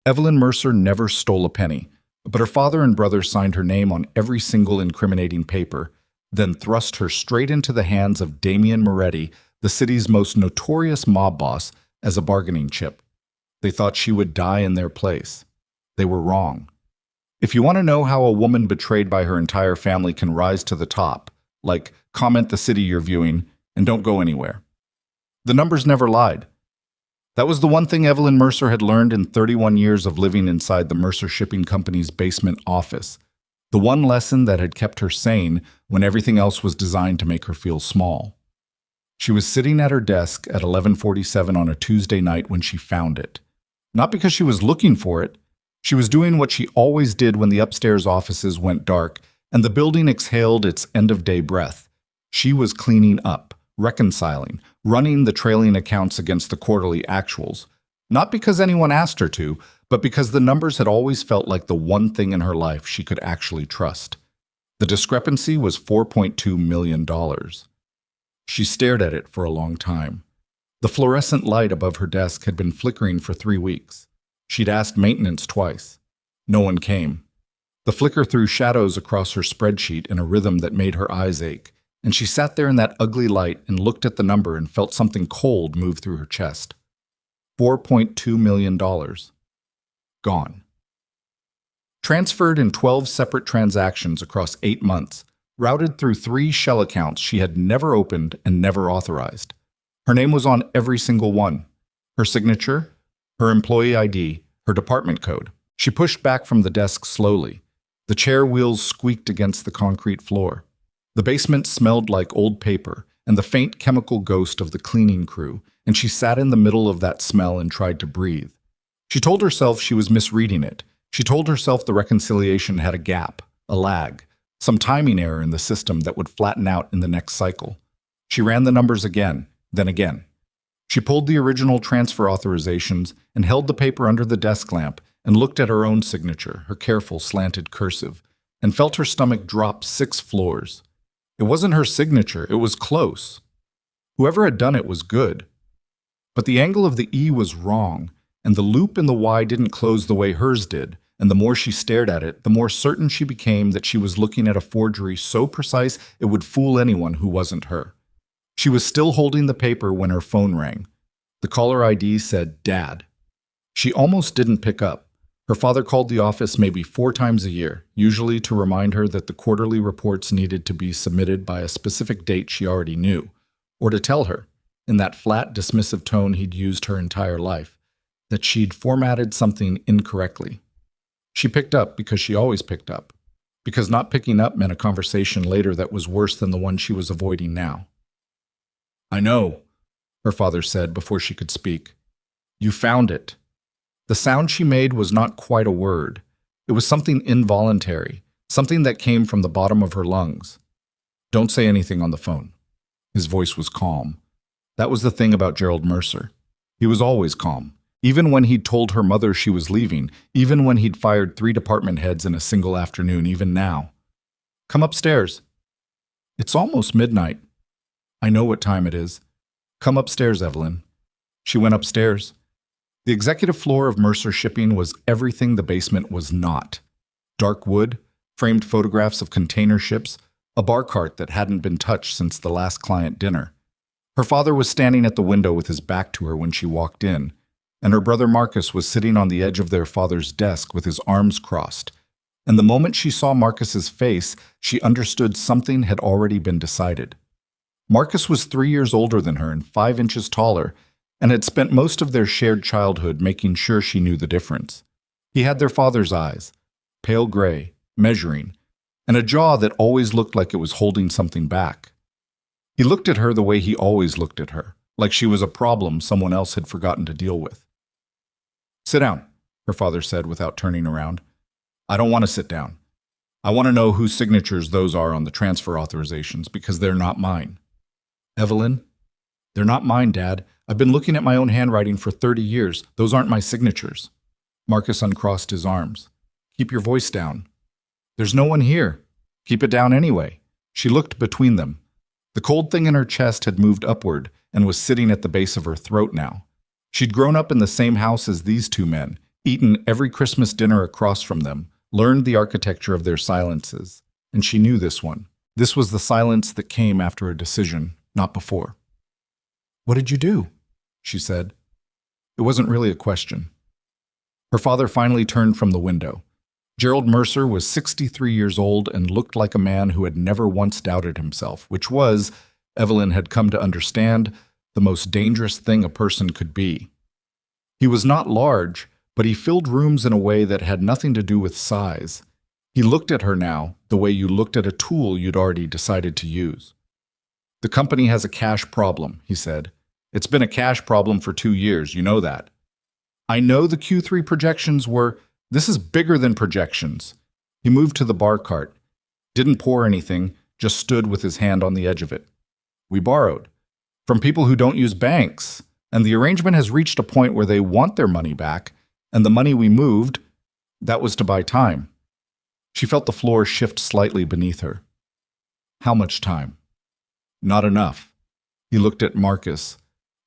Evelyn Mercer never stole a penny, but her father and brother signed her name on every single incriminating paper, then thrust her straight into the hands of Damian Moretti, the city's most notorious mob boss, as a bargaining chip. They thought she would die in their place. They were wrong. If you want to know how a woman betrayed by her entire family can rise to the top, like, comment the city you're viewing and don't go anywhere. The numbers never lied. That was the one thing Evelyn Mercer had learned in 31 years of living inside the Mercer Shipping Company's basement office. The one lesson that had kept her sane when everything else was designed to make her feel small. She was sitting at her desk at 11:47 on a Tuesday night when she found it. Not because she was looking for it. She was doing what she always did when the upstairs offices went dark and the building exhaled its end-of-day breath. She was cleaning up, reconciling, running the trailing accounts against the quarterly actuals. Not because anyone asked her to, but because the numbers had always felt like the one thing in her life she could actually trust. The discrepancy was $4.2 million. She stared at it for a long time. The fluorescent light above her desk had been flickering for 3 weeks. She'd asked maintenance twice. No one came. The flicker threw shadows across her spreadsheet in a rhythm that made her eyes ache, and she sat there in that ugly light and looked at the number and felt something cold move through her chest. $4.2 million. Gone. Transferred in 12 separate transactions across 8 months, routed through 3 shell accounts she had never opened and never authorized. Her name was on every single one. Her signature, her employee ID, her department code. She pushed back from the desk slowly. The chair wheels squeaked against the concrete floor. The basement smelled like old paper and the faint chemical ghost of the cleaning crew, and she sat in the middle of that smell and tried to breathe. She told herself she was misreading it. She told herself the reconciliation had a gap, a lag, some timing error in the system that would flatten out in the next cycle. She ran the numbers again, then again. She pulled the original transfer authorizations and held the paper under the desk lamp and looked at her own signature, her careful slanted cursive, and felt her stomach drop 6 floors. It wasn't her signature, it was close. Whoever had done it was good. But the angle of the E was wrong, and the loop in the Y didn't close the way hers did, and the more she stared at it, the more certain she became that she was looking at a forgery so precise it would fool anyone who wasn't her. She was still holding the paper when her phone rang. The caller ID said, "Dad." She almost didn't pick up. Her father called the office maybe 4 times a year, usually to remind her that the quarterly reports needed to be submitted by a specific date she already knew, or to tell her, in that flat, dismissive tone he'd used her entire life, that she'd formatted something incorrectly. She picked up because she always picked up, because not picking up meant a conversation later that was worse than the one she was avoiding now. "I know," her father said before she could speak. "You found it." The sound she made was not quite a word. It was something involuntary, something that came from the bottom of her lungs. "Don't say anything on the phone." His voice was calm. That was the thing about Gerald Mercer. He was always calm, even when he'd told her mother she was leaving, even when he'd fired 3 department heads in a single afternoon, even now. "Come upstairs." "It's almost midnight." "I know what time it is." "Come upstairs, Evelyn." She went upstairs. The executive floor of Mercer Shipping was everything the basement was not. Dark wood, framed photographs of container ships, a bar cart that hadn't been touched since the last client dinner. Her father was standing at the window with his back to her when she walked in, and her brother Marcus was sitting on the edge of their father's desk with his arms crossed. And the moment she saw Marcus's face, she understood something had already been decided. Marcus was 3 years older than her and 5 inches taller, and had spent most of their shared childhood making sure she knew the difference. He had their father's eyes, pale gray, measuring, and a jaw that always looked like it was holding something back. He looked at her the way he always looked at her, like she was a problem someone else had forgotten to deal with. "Sit down," her father said without turning around. "I don't want to sit down. I want to know whose signatures those are on the transfer authorizations, because they're not mine." "Evelyn?" "They're not mine, Dad. I've been looking at my own handwriting for 30 years. Those aren't my signatures." Marcus uncrossed his arms. "Keep your voice down." "There's no one here." "Keep it down anyway." She looked between them. The cold thing in her chest had moved upward and was sitting at the base of her throat now. She'd grown up in the same house as these 2 men, eaten every Christmas dinner across from them, learned the architecture of their silences. And she knew this one. This was the silence that came after a decision, not before. "What did you do?" she said. It wasn't really a question. Her father finally turned from the window. Gerald Mercer was 63 years old and looked like a man who had never once doubted himself, which was, Evelyn had come to understand, the most dangerous thing a person could be. He was not large, but he filled rooms in a way that had nothing to do with size. He looked at her now the way you looked at a tool you'd already decided to use. "The company has a cash problem," he said. "It's been a cash problem for 2 years, you know that. I know the Q3 projections were, this is bigger than projections." He moved to the bar cart, didn't pour anything, just stood with his hand on the edge of it. "We borrowed from people who don't use banks, and the arrangement has reached a point where they want their money back, and the money we moved, that was to buy time." She felt the floor shift slightly beneath her. How much time? Not enough. He looked at Marcus.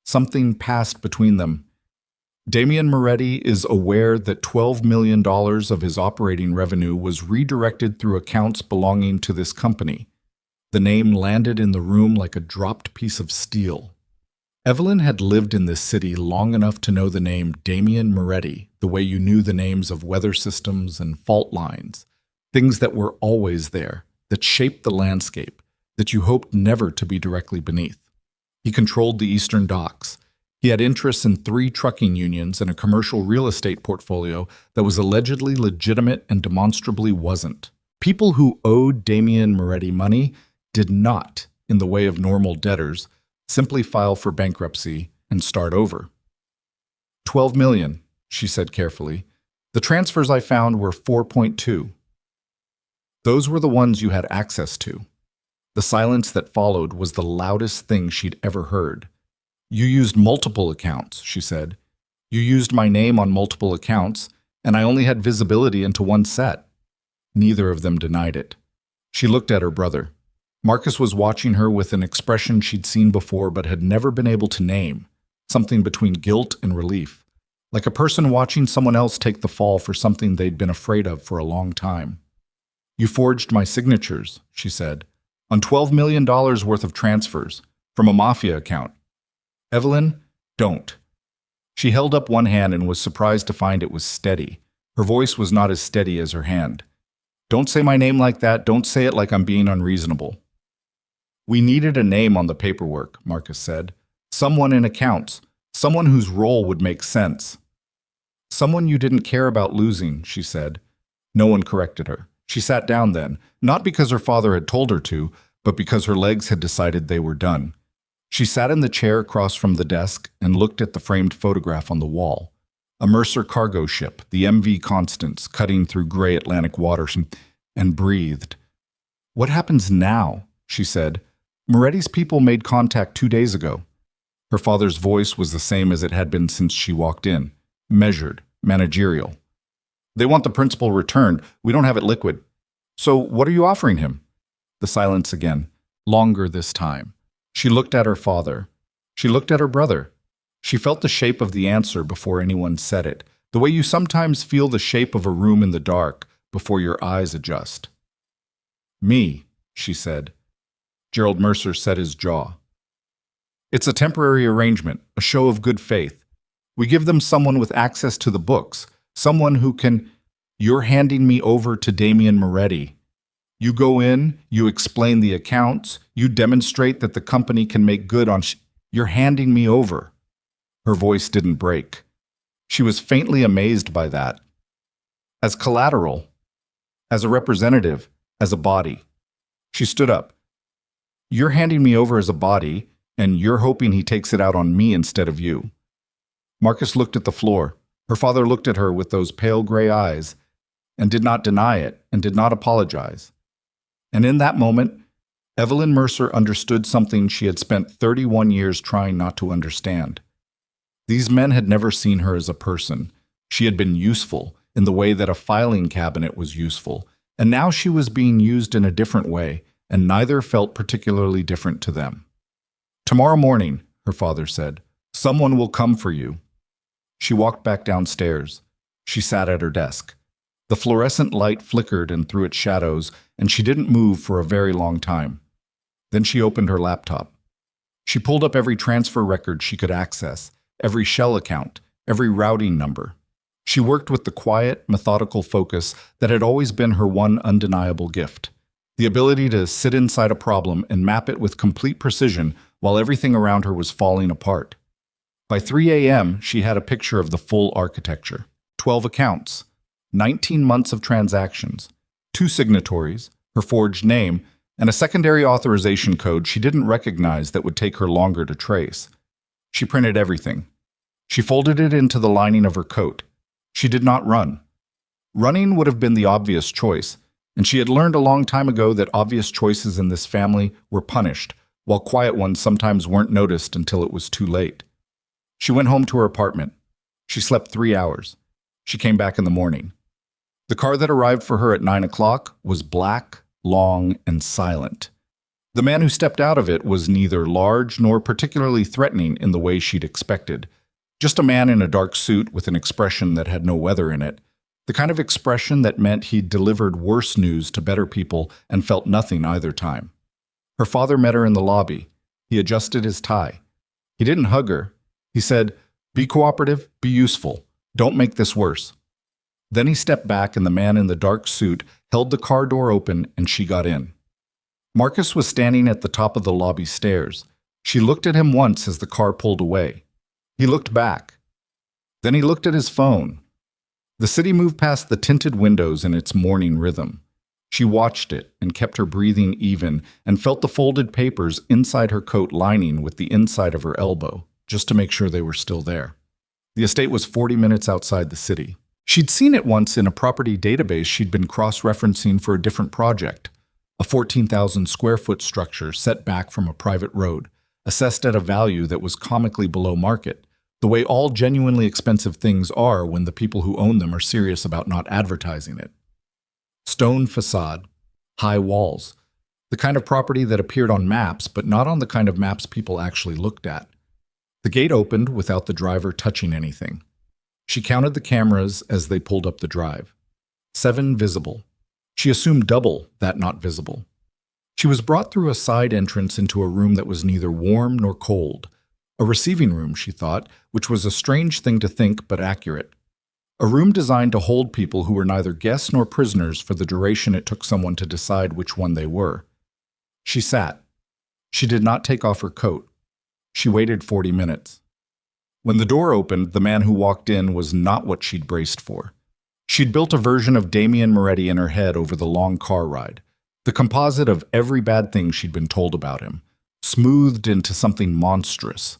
Something passed between them. Damien Moretti is aware that $12 million of his operating revenue was redirected through accounts belonging to this company. The name landed in the room like a dropped piece of steel. Evelyn had lived in this city long enough to know the name Damien Moretti the way you knew the names of weather systems and fault lines, things that were always there, that shaped the landscape, that you hoped never to be directly beneath. He controlled the eastern docks. He had interests in 3 trucking unions and a commercial real estate portfolio that was allegedly legitimate and demonstrably wasn't. People who owed Damien Moretti money did not, in the way of normal debtors, simply file for bankruptcy and start over. $12 million, she said carefully. The transfers I found were 4.2. Those were the ones you had access to. The silence that followed was the loudest thing she'd ever heard. "You used multiple accounts," she said. "You used my name on multiple accounts, and I only had visibility into one set." Neither of them denied it. She looked at her brother. Marcus was watching her with an expression she'd seen before but had never been able to name, something between guilt and relief, like a person watching someone else take the fall for something they'd been afraid of for a long time. "You forged my signatures," she said, "on $12 million worth of transfers from a Mafia account. Evelyn, don't." She held up one hand and was surprised to find it was steady. Her voice was not as steady as her hand. "Don't say my name like that. Don't say it like I'm being unreasonable." "We needed a name on the paperwork," Marcus said. "Someone in accounts. Someone whose role would make sense." "Someone you didn't care about losing," she said. No one corrected her. She sat down then, not because her father had told her to, but because her legs had decided they were done. She sat in the chair across from the desk and looked at the framed photograph on the wall. A Mercer cargo ship, the MV Constance, cutting through gray Atlantic waters, and breathed. "What happens now?" she said. "Moretti's people made contact 2 days ago." Her father's voice was the same as it had been since she walked in, measured, managerial. "They want the principal returned. We don't have it liquid." "So what are you offering him?" The silence again, longer this time. She looked at her father. She looked at her brother. She felt the shape of the answer before anyone said it, the way you sometimes feel the shape of a room in the dark before your eyes adjust. "Me," she said. Gerald Mercer set his jaw. "It's a temporary arrangement, a show of good faith. We give them someone with access to the books, someone who can... You're handing me over to Damien Moretti. You go in, you explain the accounts, you demonstrate that the company can make good on... You're handing me over." Her voice didn't break. She was faintly amazed by that. As collateral, as a representative, as a body. She stood up. "You're handing me over as a body, and you're hoping he takes it out on me instead of you." Marcus looked at the floor. Her father looked at her with those pale gray eyes, and did not deny it, and did not apologize. And in that moment, Evelyn Mercer understood something she had spent 31 years trying not to understand. These men had never seen her as a person. She had been useful in the way that a filing cabinet was useful, and now she was being used in a different way, and neither felt particularly different to them. "Tomorrow morning," her father said, "someone will come for you." She walked back downstairs. She sat at her desk. The fluorescent light flickered and threw its shadows, and she didn't move for a very long time. Then she opened her laptop. She pulled up every transfer record she could access, every shell account, every routing number. She worked with the quiet, methodical focus that had always been her one undeniable gift. The ability to sit inside a problem and map it with complete precision while everything around her was falling apart. By 3 a.m., she had a picture of the full architecture. 12 accounts, 19 months of transactions, 2 signatories, her forged name, and a secondary authorization code she didn't recognize that would take her longer to trace. She printed everything. She folded it into the lining of her coat. She did not run. Running would have been the obvious choice, and she had learned a long time ago that obvious choices in this family were punished, while quiet ones sometimes weren't noticed until it was too late. She went home to her apartment. She slept 3 hours. She came back in the morning. The car that arrived for her at 9 o'clock was black, long, and silent. The man who stepped out of it was neither large nor particularly threatening in the way she'd expected. Just a man in a dark suit with an expression that had no weather in it. The kind of expression that meant he'd delivered worse news to better people and felt nothing either time. Her father met her in the lobby. He adjusted his tie. He didn't hug her. He said, "Be cooperative, be useful. Don't make this worse." Then he stepped back and the man in the dark suit held the car door open and she got in. Marcus was standing at the top of the lobby stairs. She looked at him once as the car pulled away. He looked back. Then he looked at his phone. The city moved past the tinted windows in its morning rhythm. She watched it and kept her breathing even and felt the folded papers inside her coat lining with the inside of her elbow, just to make sure they were still there. The estate was 40 minutes outside the city. She'd seen it once in a property database she'd been cross-referencing for a different project, a 14,000 square foot structure set back from a private road, assessed at a value that was comically below market, the way all genuinely expensive things are when the people who own them are serious about not advertising it. Stone facade, high walls, the kind of property that appeared on maps, but not on the kind of maps people actually looked at. The gate opened without the driver touching anything. She counted the cameras as they pulled up the drive. 7 visible. She assumed double that not visible. She was brought through a side entrance into a room that was neither warm nor cold. A receiving room, she thought, which was a strange thing to think but accurate. A room designed to hold people who were neither guests nor prisoners for the duration it took someone to decide which one they were. She sat. She did not take off her coat. She waited 40 minutes. When the door opened, the man who walked in was not what she'd braced for. She'd built a version of Damien Moretti in her head over the long car ride, the composite of every bad thing she'd been told about him, smoothed into something monstrous.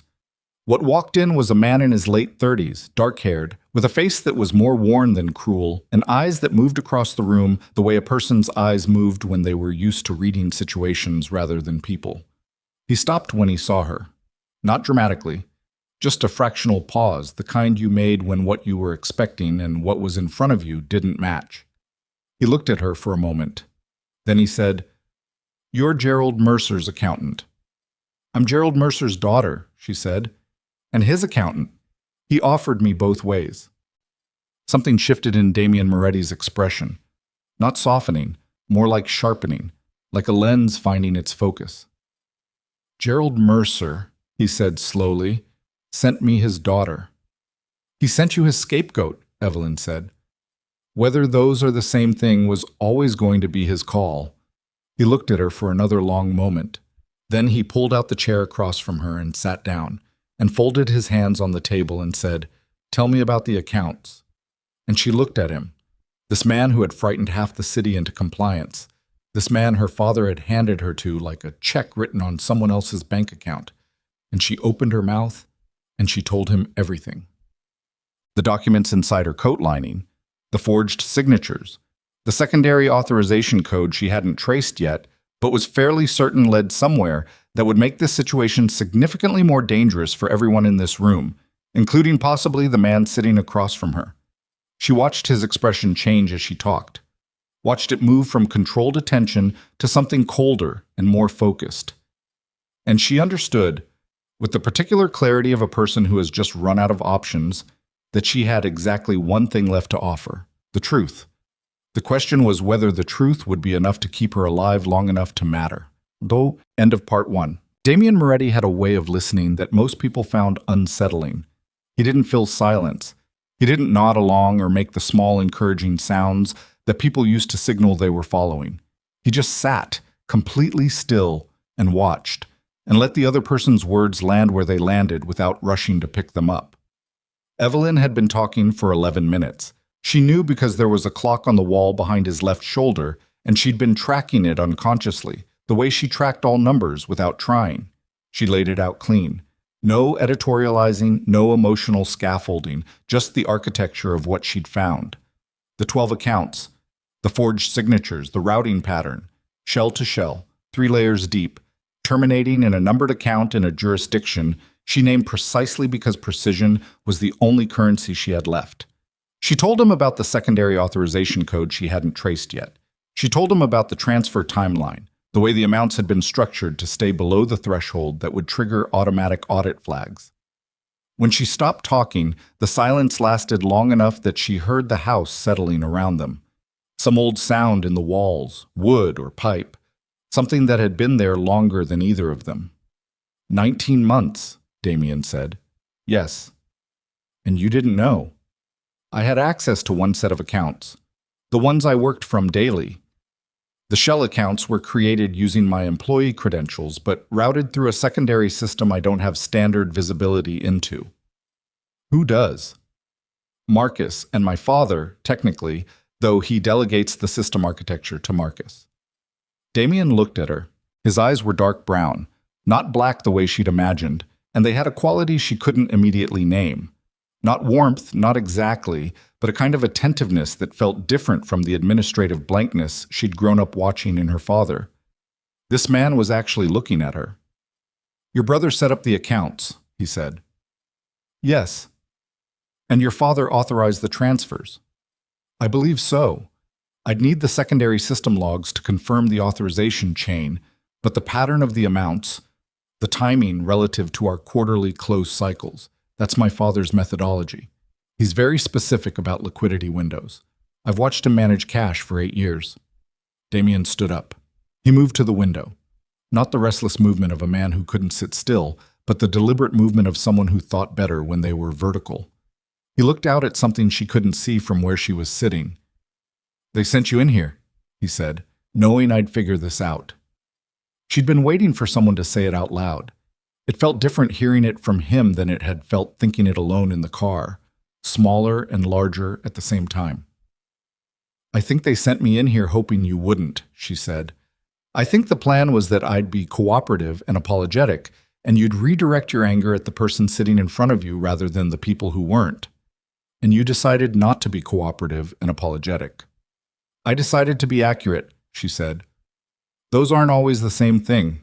What walked in was a man in his late 30s, dark-haired, with a face that was more worn than cruel, and eyes that moved across the room the way a person's eyes moved when they were used to reading situations rather than people. He stopped when he saw her. Not dramatically. Just a fractional pause, the kind you made when what you were expecting and what was in front of you didn't match. He looked at her for a moment. Then he said, "You're Gerald Mercer's accountant." "I'm Gerald Mercer's daughter," she said, "and his accountant. He offered me both ways." Something shifted in Damien Moretti's expression. Not softening, more like sharpening, like a lens finding its focus. "Gerald Mercer," he said slowly, "sent me his daughter." "He sent you his scapegoat," Evelyn said. Whether those are the same thing was always going to be his call. He looked at her for another long moment. Then he pulled out the chair across from her and sat down, and folded his hands on the table and said, "Tell me about the accounts." And she looked at him, this man who had frightened half the city into compliance, this man her father had handed her to like a check written on someone else's bank account. And she opened her mouth, and she told him everything. The documents inside her coat lining, the forged signatures, the secondary authorization code she hadn't traced yet, but was fairly certain led somewhere that would make this situation significantly more dangerous for everyone in this room, including possibly the man sitting across from her. She watched his expression change as she talked, watched it move from controlled attention to something colder and more focused. And she understood, with the particular clarity of a person who has just run out of options, that she had exactly one thing left to offer: the truth. The question was whether the truth would be enough to keep her alive long enough to matter. Though, end of part 1. Damien Moretti had a way of listening that most people found unsettling. He didn't fill silence. He didn't nod along or make the small, encouraging sounds that people used to signal they were following. He just sat, completely still, and watched, and let the other person's words land where they landed without rushing to pick them up. Evelyn had been talking for 11 minutes. She knew because there was a clock on the wall behind his left shoulder, and she'd been tracking it unconsciously, the way she tracked all numbers without trying. She laid it out clean. No editorializing, no emotional scaffolding, just the architecture of what she'd found. The 12 accounts, the forged signatures, the routing pattern, shell to shell, 3 layers deep, terminating in a numbered account in a jurisdiction she named precisely because precision was the only currency she had left. She told him about the secondary authorization code she hadn't traced yet. She told him about the transfer timeline, the way the amounts had been structured to stay below the threshold that would trigger automatic audit flags. When she stopped talking, the silence lasted long enough that she heard the house settling around them. Some old sound in the walls, wood or pipe, something that had been there longer than either of them. 19 months, Damien said. Yes. And you didn't know. I had access to one set of accounts, the ones I worked from daily. The shell accounts were created using my employee credentials, but routed through a secondary system I don't have standard visibility into. Who does? Marcus, and my father, technically, though he delegates the system architecture to Marcus. Damien looked at her. His eyes were dark brown, not black the way she'd imagined, and they had a quality she couldn't immediately name. Not warmth, not exactly, but a kind of attentiveness that felt different from the administrative blankness she'd grown up watching in her father. This man was actually looking at her. Your brother set up the accounts, he said. Yes. And your father authorized the transfers. I believe so. I'd need the secondary system logs to confirm the authorization chain, but the pattern of the amounts, the timing relative to our quarterly close cycles, that's my father's methodology. He's very specific about liquidity windows. I've watched him manage cash for 8 years. Damien stood up. He moved to the window. Not the restless movement of a man who couldn't sit still, but the deliberate movement of someone who thought better when they were vertical. He looked out at something she couldn't see from where she was sitting. They sent you in here, he said, knowing I'd figure this out. She'd been waiting for someone to say it out loud. It felt different hearing it from him than it had felt thinking it alone in the car, smaller and larger at the same time. I think they sent me in here hoping you wouldn't, she said. I think the plan was that I'd be cooperative and apologetic, and you'd redirect your anger at the person sitting in front of you rather than the people who weren't. And you decided not to be cooperative and apologetic. I decided to be accurate, she said. Those aren't always the same thing.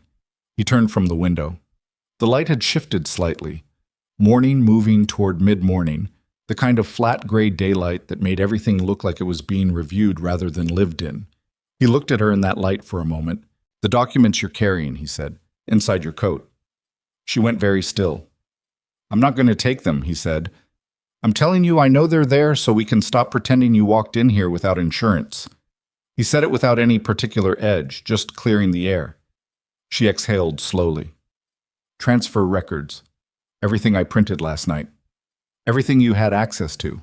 He turned from the window. The light had shifted slightly, morning moving toward mid-morning, the kind of flat gray daylight that made everything look like it was being reviewed rather than lived in. He looked at her in that light for a moment. The documents you're carrying, he said, inside your coat. She went very still. I'm not going to take them, he said. I'm telling you I know they're there so we can stop pretending you walked in here without insurance. He said it without any particular edge, just clearing the air. She exhaled slowly. Transfer records. Everything I printed last night. Everything you had access to.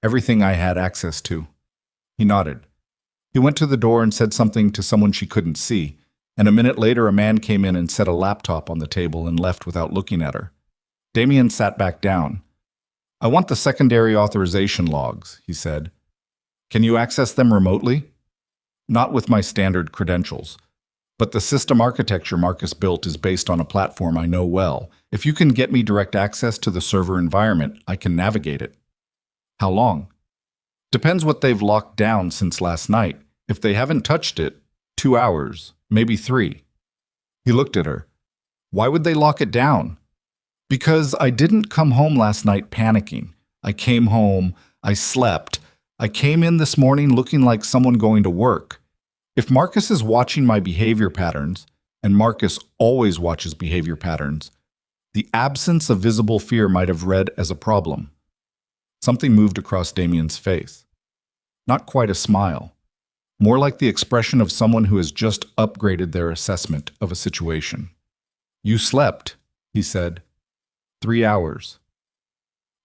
Everything I had access to. He nodded. He went to the door and said something to someone she couldn't see, and a minute later a man came in and set a laptop on the table and left without looking at her. Damien sat back down. I want the secondary authorization logs, he said. Can you access them remotely? Not with my standard credentials. But the system architecture Marcus built is based on a platform I know well. If you can get me direct access to the server environment, I can navigate it. How long? Depends what they've locked down since last night. If they haven't touched it, 2 hours, maybe 3. He looked at her. Why would they lock it down? Because I didn't come home last night panicking. I came home, I slept. I came in this morning looking like someone going to work. If Marcus is watching my behavior patterns, and Marcus always watches behavior patterns, the absence of visible fear might have read as a problem. Something moved across Damien's face. Not quite a smile. More like the expression of someone who has just upgraded their assessment of a situation. "You slept," he said. 3 hours.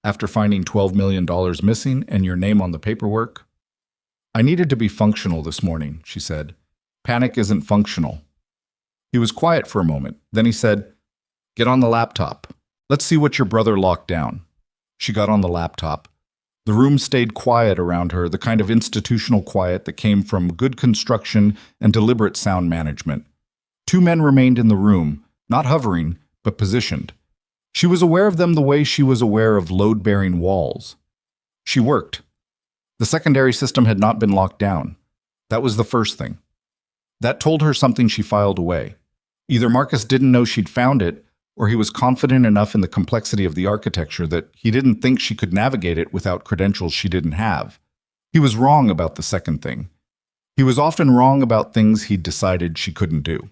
After finding $12 million missing and your name on the paperwork? "I needed to be functional this morning," she said. "Panic isn't functional." He was quiet for a moment. Then he said, "Get on the laptop. Let's see what your brother locked down." She got on the laptop. The room stayed quiet around her, the kind of institutional quiet that came from good construction and deliberate sound management. 2 men remained in the room, not hovering, but positioned. She was aware of them the way she was aware of load-bearing walls. She worked. The secondary system had not been locked down. That was the first thing. That told her something she filed away. Either Marcus didn't know she'd found it, or he was confident enough in the complexity of the architecture that he didn't think she could navigate it without credentials she didn't have. He was wrong about the second thing. He was often wrong about things he'd decided she couldn't do.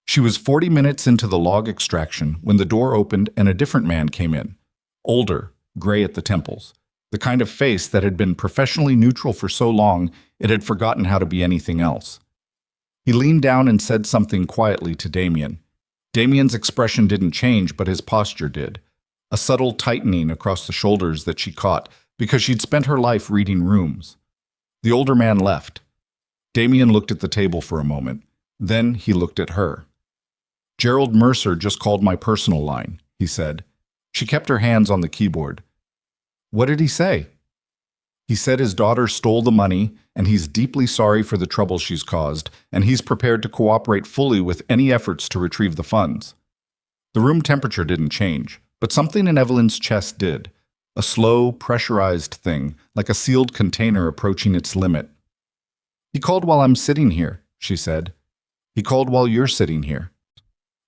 She was 40 minutes into the log extraction when the door opened and a different man came in. Older, gray at the temples. The kind of face that had been professionally neutral for so long it had forgotten how to be anything else. He leaned down and said something quietly to Damien. Damien's expression didn't change, but his posture did. A subtle tightening across the shoulders that she caught because she'd spent her life reading rooms. The older man left. Damien looked at the table for a moment. Then he looked at her. "Gerald Mercer just called my personal line," he said. She kept her hands on the keyboard. "What did he say?" "He said his daughter stole the money, and he's deeply sorry for the trouble she's caused, and he's prepared to cooperate fully with any efforts to retrieve the funds." The room temperature didn't change, but something in Evelyn's chest did. A slow, pressurized thing, like a sealed container approaching its limit. "He called while I'm sitting here," she said. "He called while you're sitting here."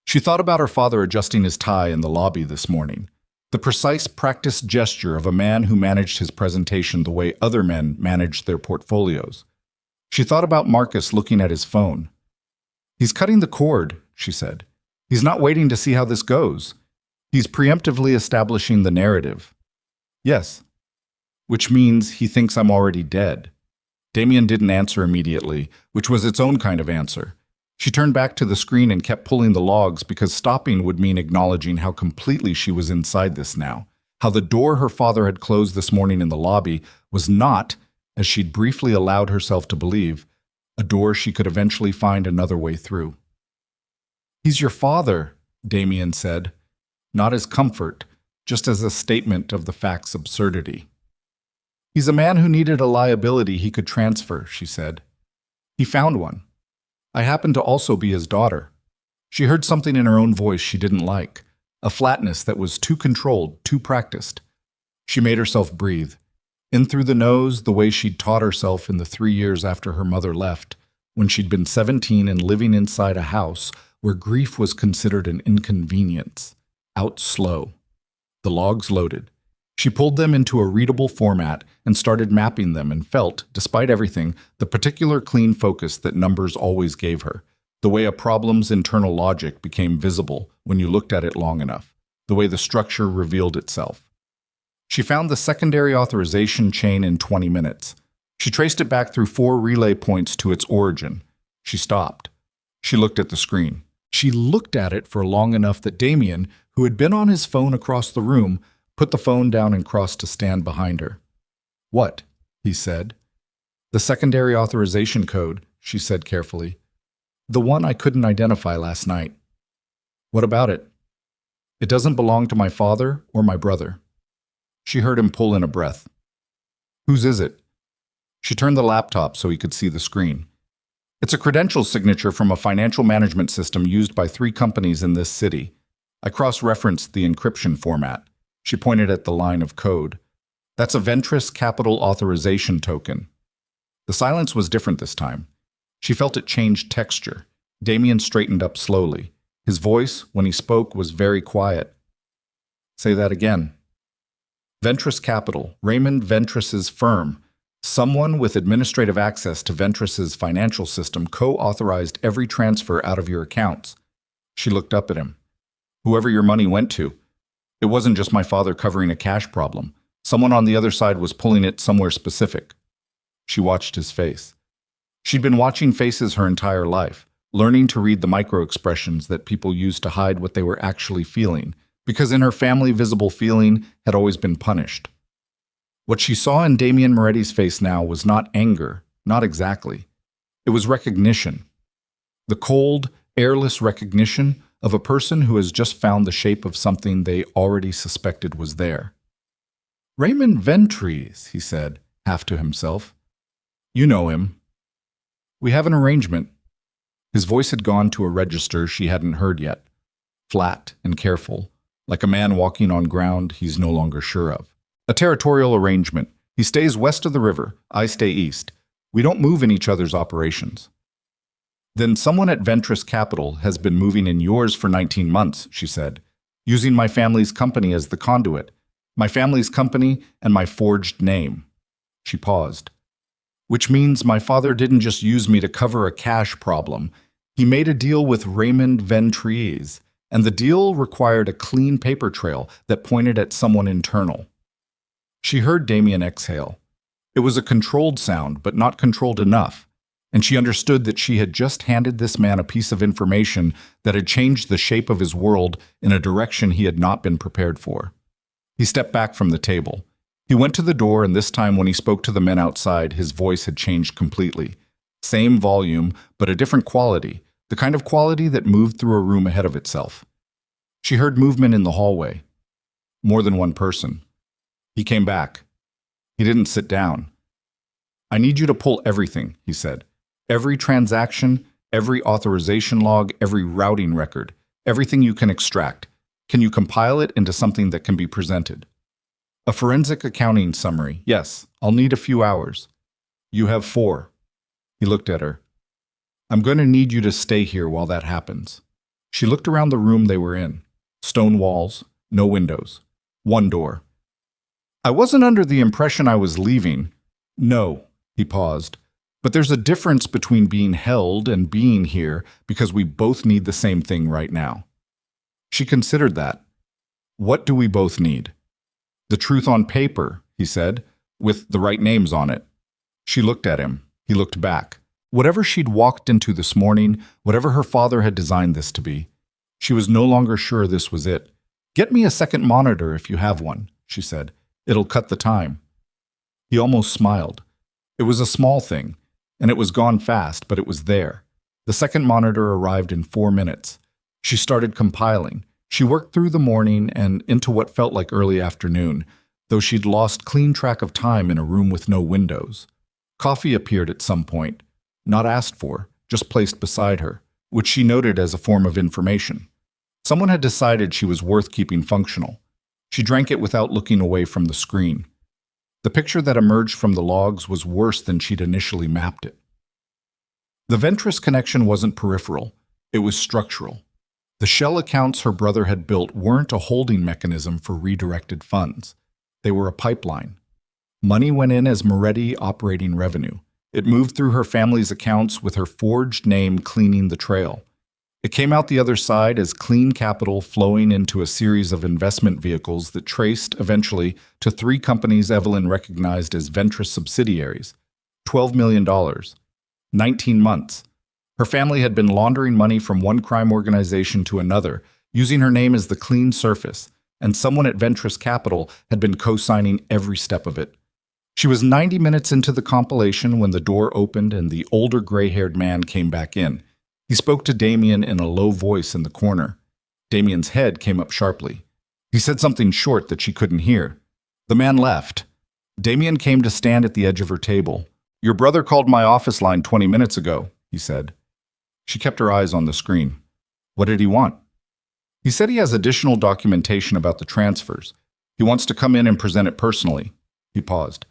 She thought about her father adjusting his tie in the lobby this morning. The precise, practiced gesture of a man who managed his presentation the way other men managed their portfolios. She thought about Marcus looking at his phone. "He's cutting the cord," she said. "He's not waiting to see how this goes. He's preemptively establishing the narrative." "Yes." "Which means he thinks I'm already dead." Damien didn't answer immediately, which was its own kind of answer. She turned back to the screen and kept pulling the logs because stopping would mean acknowledging how completely she was inside this now. How the door her father had closed this morning in the lobby was not, as she'd briefly allowed herself to believe, a door she could eventually find another way through. "He's your father," Damien said, not as comfort, just as a statement of the fact's absurdity. "He's a man who needed a liability he could transfer," she said. "He found one. I happen to also be his daughter." She heard something in her own voice she didn't like, a flatness that was too controlled, too practiced. She made herself breathe. In through the nose, the way she'd taught herself in the 3 years after her mother left, when she'd been 17 and living inside a house where grief was considered an inconvenience. Out slow. The logs loaded. She pulled them into a readable format and started mapping them and felt, despite everything, the particular clean focus that numbers always gave her, the way a problem's internal logic became visible when you looked at it long enough, the way the structure revealed itself. She found the secondary authorization chain in 20 minutes. She traced it back through 4 relay points to its origin. She stopped. She looked at the screen. She looked at it for long enough that Damien, who had been on his phone across the room, put the phone down and crossed to stand behind her. "What?" he said. "The secondary authorization code," she said carefully. "The one I couldn't identify last night." "What about it?" "It doesn't belong to my father or my brother." She heard him pull in a breath. "Whose is it?" She turned the laptop so he could see the screen. "It's a credentials signature from a financial management system used by 3 companies in this city. I cross-referenced the encryption format." She pointed at the line of code. "That's a Ventris Capital Authorization Token." The silence was different this time. She felt it change texture. Damien straightened up slowly. His voice, when he spoke, was very quiet. "Say that again." "Ventris Capital, Raymond Ventris's firm. Someone with administrative access to Ventris's financial system co-authorized every transfer out of your accounts." She looked up at him. "Whoever your money went to. It wasn't just my father covering a cash problem. Someone on the other side was pulling it somewhere specific. She watched his face. She'd been watching faces her entire life, learning to read the micro-expressions that people use to hide what they were actually feeling, because in her family, visible feeling had always been punished. What she saw in Damien Moretti's face now was not anger, not exactly. It was recognition. The cold, airless recognition of a person who has just found the shape of something they already suspected was there. "Raymond Ventries," he said, half to himself. "You know him. We have an arrangement." His voice had gone to a register she hadn't heard yet, flat and careful, like a man walking on ground he's no longer sure of. "A territorial arrangement. He stays west of the river, I stay east. We don't move in each other's operations." "Then someone at Ventris Capital has been moving in yours for 19 months, she said, "using my family's company as the conduit. My family's company and my forged name." She paused. "Which means my father didn't just use me to cover a cash problem. He made a deal with Raymond Ventries, and the deal required a clean paper trail that pointed at someone internal." She heard Damien exhale. It was a controlled sound, but not controlled enough, and she understood that she had just handed this man a piece of information that had changed the shape of his world in a direction he had not been prepared for. He stepped back from the table. He went to the door, and this time when he spoke to the men outside, his voice had changed completely. Same volume, but a different quality, the kind of quality that moved through a room ahead of itself. She heard movement in the hallway. More than one person. He came back. He didn't sit down. "I need you to pull everything," he said. "Every transaction, every authorization log, every routing record, everything you can extract. Can you compile it into something that can be presented?" "A forensic accounting summary. Yes, I'll need a few hours." "You have 4. He looked at her. "I'm going to need you to stay here while that happens." She looked around the room they were in. Stone walls, no windows, one door. "I wasn't under the impression I was leaving." "No," he paused. "But there's a difference between being held and being here because we both need the same thing right now." She considered that. "What do we both need?" "The truth on paper," he said, "with the right names on it." She looked at him. He looked back. Whatever she'd walked into this morning, whatever her father had designed this to be, she was no longer sure this was it. "Get me a second monitor if you have one," she said. "It'll cut the time." He almost smiled. It was a small thing, and it was gone fast, but it was there. The second monitor arrived in 4 minutes. She started compiling. She worked through the morning and into what felt like early afternoon, though she'd lost clean track of time in a room with no windows. Coffee appeared at some point, not asked for, just placed beside her, which she noted as a form of information. Someone had decided she was worth keeping functional. She drank it without looking away from the screen. The picture that emerged from the logs was worse than she'd initially mapped it. The Ventris connection wasn't peripheral, it was structural. The shell accounts her brother had built weren't a holding mechanism for redirected funds. They were a pipeline. Money went in as Moretti operating revenue. It moved through her family's accounts with her forged name cleaning the trail. It came out the other side as clean capital flowing into a series of investment vehicles that traced, eventually, to 3 companies Evelyn recognized as Ventris subsidiaries. $12 million. 19 months. Her family had been laundering money from one crime organization to another, using her name as the clean surface, and someone at Ventris Capital had been co-signing every step of it. She was 90 minutes into the compilation when the door opened and the older gray-haired man came back in. He spoke to Damien in a low voice in the corner. Damien's head came up sharply. He said something short that she couldn't hear. The man left. Damien came to stand at the edge of her table. "Your brother called my office line 20 minutes ago," he said. She kept her eyes on the screen. "What did he want?" "He said he has additional documentation about the transfers. He wants to come in and present it personally." He paused.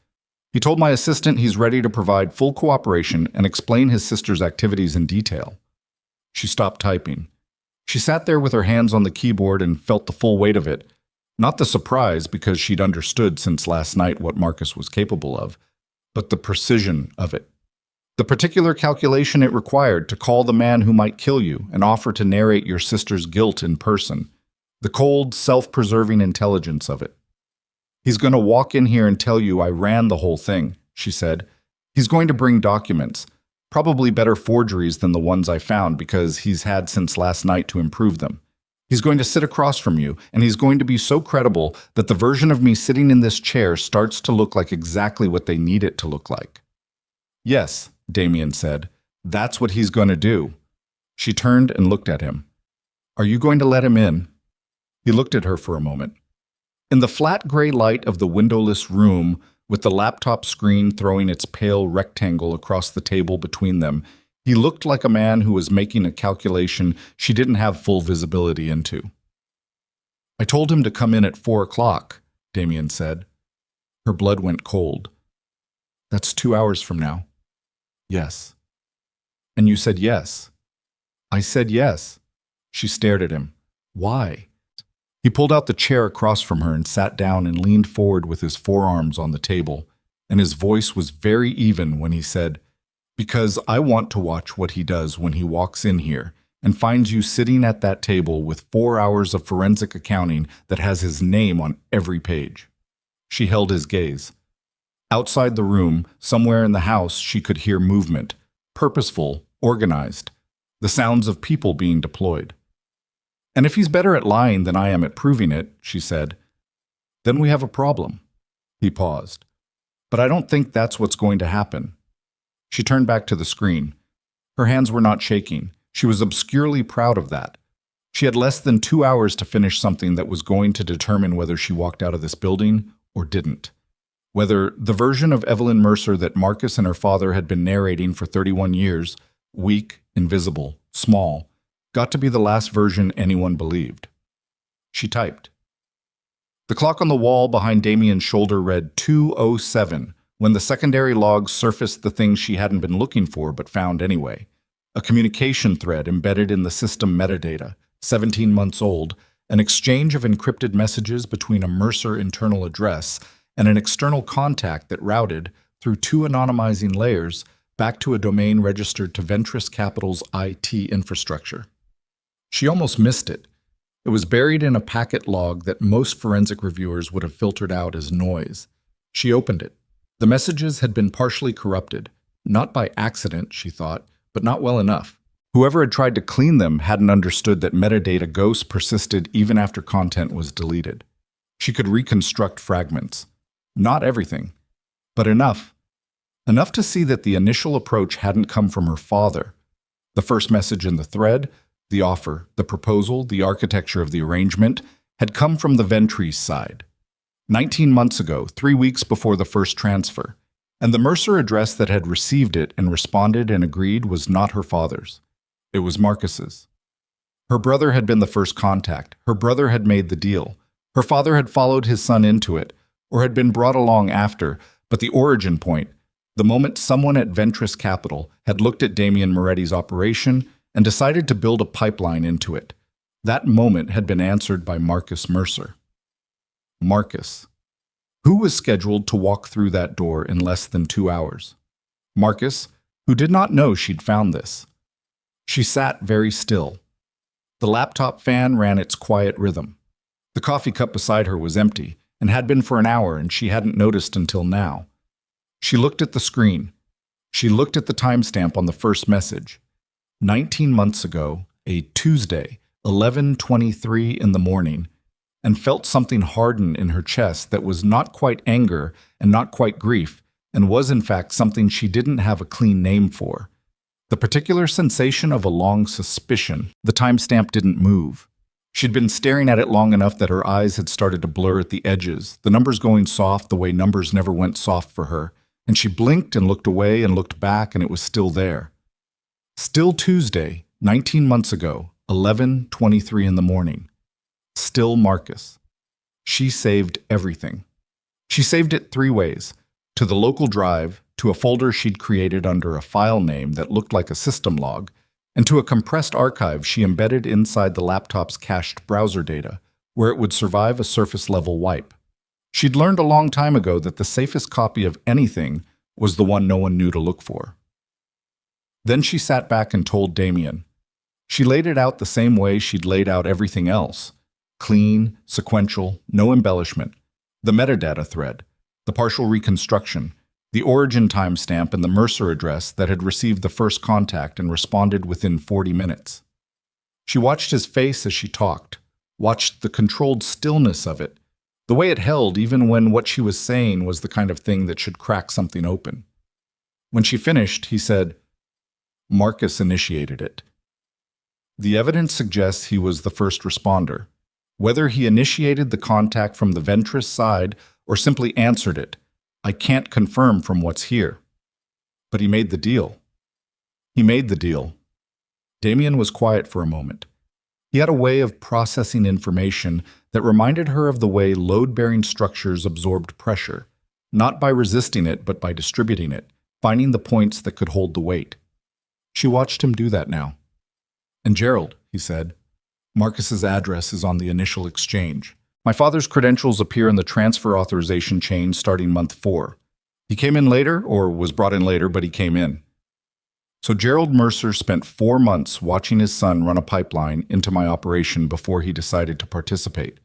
"He told my assistant he's ready to provide full cooperation and explain his sister's activities in detail." She stopped typing. She sat there with her hands on the keyboard and felt the full weight of it. Not the surprise, because she'd understood since last night what Marcus was capable of, but the precision of it. The particular calculation it required to call the man who might kill you and offer to narrate your sister's guilt in person. The cold, self-preserving intelligence of it. He's going to walk in here and tell you I ran the whole thing, she said. He's going to bring documents, probably better forgeries than the ones I found because he's had since last night to improve them. He's going to sit across from you, and he's going to be so credible that the version of me sitting in this chair starts to look like exactly what they need it to look like. Yes, Damien said. That's what he's going to do. She turned and looked at him. Are you going to let him in? He looked at her for a moment. In the flat gray light of the windowless room, with the laptop screen throwing its pale rectangle across the table between them, he looked like a man who was making a calculation she didn't have full visibility into. I told him to come in at 4 o'clock, Damien said. Her blood went cold. That's 2 hours from now. Yes. And you said yes. I said yes. She stared at him. Why? He pulled out the chair across from her and sat down and leaned forward with his forearms on the table, and his voice was very even when he said, Because I want to watch what he does when he walks in here and finds you sitting at that table with 4 hours of forensic accounting that has his name on every page. She held his gaze. Outside the room, somewhere in the house, she could hear movement, purposeful, organized, the sounds of people being deployed. And if he's better at lying than I am at proving it, she said, then we have a problem. He paused. But I don't think that's what's going to happen. She turned back to the screen. Her hands were not shaking. She was obscurely proud of that. She had less than 2 hours to finish something that was going to determine whether she walked out of this building or didn't. Whether the version of Evelyn Mercer that Marcus and her father had been narrating for 31 years, weak, invisible, small, got to be the last version anyone believed. She typed. The clock on the wall behind Damien's shoulder read 2:07 when the secondary logs surfaced the thing she hadn't been looking for but found anyway. A communication thread embedded in the system metadata, 17 months old, an exchange of encrypted messages between a Mercer internal address and an external contact that routed, through 2 anonymizing layers, back to a domain registered to Ventris Capital's IT infrastructure. She almost missed it. It was buried in a packet log that most forensic reviewers would have filtered out as noise. She opened it. The messages had been partially corrupted, not by accident, she thought, but not well enough. Whoever had tried to clean them hadn't understood that metadata ghosts persisted even after content was deleted. She could reconstruct fragments. Not everything, but enough. Enough to see that the initial approach hadn't come from her father. The first message in the thread, the offer, the proposal, the architecture of the arrangement, had come from the Ventris side. 19 months ago, 3 weeks before the first transfer, and the Mercer address that had received it and responded and agreed was not her father's. It was Marcus's. Her brother had been the first contact. Her brother had made the deal. Her father had followed his son into it, or had been brought along after, but the origin point, the moment someone at Ventris Capital had looked at Damien Moretti's operation and decided to build a pipeline into it, that moment had been answered by Marcus Mercer. Marcus. Who was scheduled to walk through that door in less than 2 hours? Marcus, who did not know she'd found this. She sat very still. The laptop fan ran its quiet rhythm. The coffee cup beside her was empty, and had been for an hour, and she hadn't noticed until now. She looked at the screen. She looked at the timestamp on the first message. 19 months ago, a Tuesday, 11:23 in the morning, and felt something harden in her chest that was not quite anger and not quite grief, and was in fact something she didn't have a clean name for. The particular sensation of a long suspicion. The timestamp didn't move. She'd been staring at it long enough that her eyes had started to blur at the edges, the numbers going soft the way numbers never went soft for her, and she blinked and looked away and looked back, and it was still there. Still Tuesday, 19 months ago, 11:23 in the morning. Still Marcus. She saved everything. She saved it 3 ways: to the local drive, to a folder she'd created under a file name that looked like a system log, and to a compressed archive she embedded inside the laptop's cached browser data, where it would survive a surface-level wipe. She'd learned a long time ago that the safest copy of anything was the one no one knew to look for. Then she sat back and told Damien. She laid it out the same way she'd laid out everything else. Clean, sequential, no embellishment. The metadata thread, the partial reconstruction, the origin timestamp, and the Mercer address that had received the first contact and responded within 40 minutes. She watched his face as she talked, watched the controlled stillness of it, the way it held even when what she was saying was the kind of thing that should crack something open. When she finished, he said, "Marcus initiated it." The evidence suggests he was the first responder. Whether he initiated the contact from the Ventress side or simply answered it, I can't confirm from what's here. But he made the deal. He made the deal. Damien was quiet for a moment. He had a way of processing information that reminded her of the way load-bearing structures absorbed pressure, not by resisting it but by distributing it, finding the points that could hold the weight. She watched him do that now. "And Gerald," he said, "Marcus's address is on the initial exchange. My father's credentials appear in the transfer authorization chain starting month 4. He came in later, or was brought in later, but he came in. So Gerald Mercer spent 4 months watching his son run a pipeline into my operation before he decided to participate.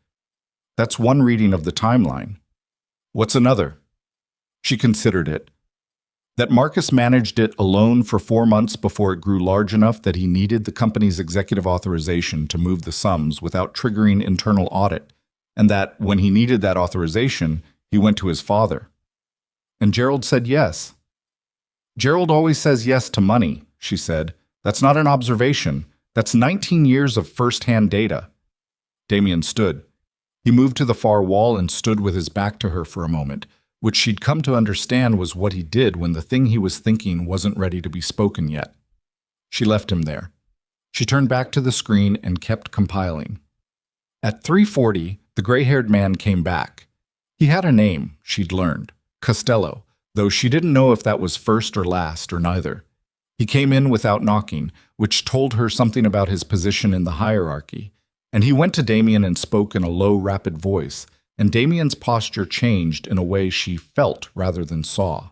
That's one reading of the timeline. What's another?" She considered it. That Marcus managed it alone for 4 months before it grew large enough that he needed the company's executive authorization to move the sums without triggering internal audit, and that, when he needed that authorization, he went to his father. And Gerald said yes. "Gerald always says yes to money," she said. "That's not an observation. That's 19 years of first-hand data." Damien stood. He moved to the far wall and stood with his back to her for a moment, which she'd come to understand was what he did when the thing he was thinking wasn't ready to be spoken yet. She left him there. She turned back to the screen and kept compiling. At 3:40, the gray-haired man came back. He had a name, she'd learned, Costello, though she didn't know if that was first or last or neither. He came in without knocking, which told her something about his position in the hierarchy, and he went to Damien and spoke in a low, rapid voice, and Damien's posture changed in a way she felt rather than saw.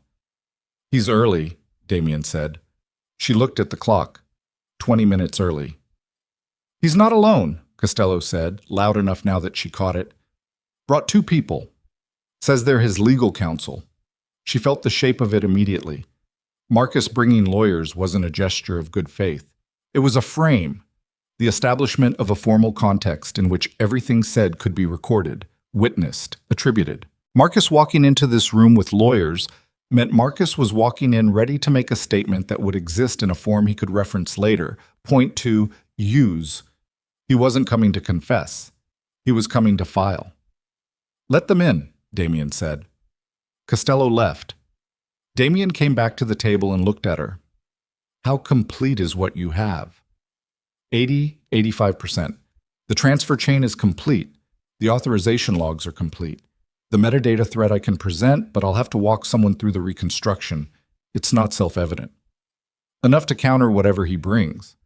"He's early," Damien said. She looked at the clock. 20 minutes early. "He's not alone," Costello said, loud enough now that she caught it. "Brought 2 people. Says they're his legal counsel." She felt the shape of it immediately. Marcus bringing lawyers wasn't a gesture of good faith. It was a frame, the establishment of a formal context in which everything said could be recorded, witnessed, attributed. Marcus walking into this room with lawyers meant Marcus was walking in ready to make a statement that would exist in a form he could reference later, point to, use. He wasn't coming to confess. He was coming to file. "Let them in," Damien said. Costello left. Damien came back to the table and looked at her. "How complete is what you have?" 85%. The transfer chain is complete. The authorization logs are complete. The metadata thread I can present, but I'll have to walk someone through the reconstruction. It's not self-evident. Enough to counter whatever he brings.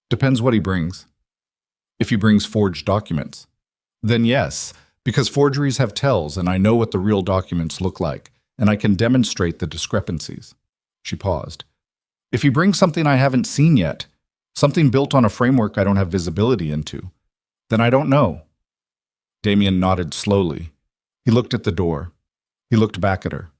Depends what he brings. If he brings forged documents. Then yes, because forgeries have tells and I know what the real documents look like, and I can demonstrate the discrepancies. She paused. If he brings something I haven't seen yet, something built on a framework I don't have visibility into, then I don't know. Damien nodded slowly. He looked at the door. He looked back at her.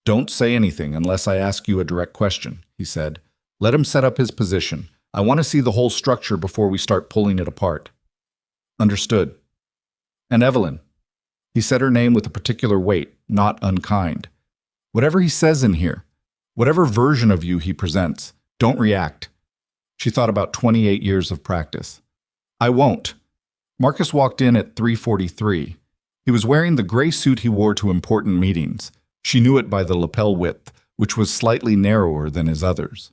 "Don't say anything unless I ask you a direct question," he said. "Let him set up his position. I want to see the whole structure before we start pulling it apart." "Understood." "And Evelyn." He said her name with a particular weight, not unkind. "Whatever he says in here, whatever version of you he presents, don't react." She thought about 28 years of practice. "I won't." Marcus walked in at 3:43. He was wearing the gray suit he wore to important meetings. She knew it by the lapel width, which was slightly narrower than his others.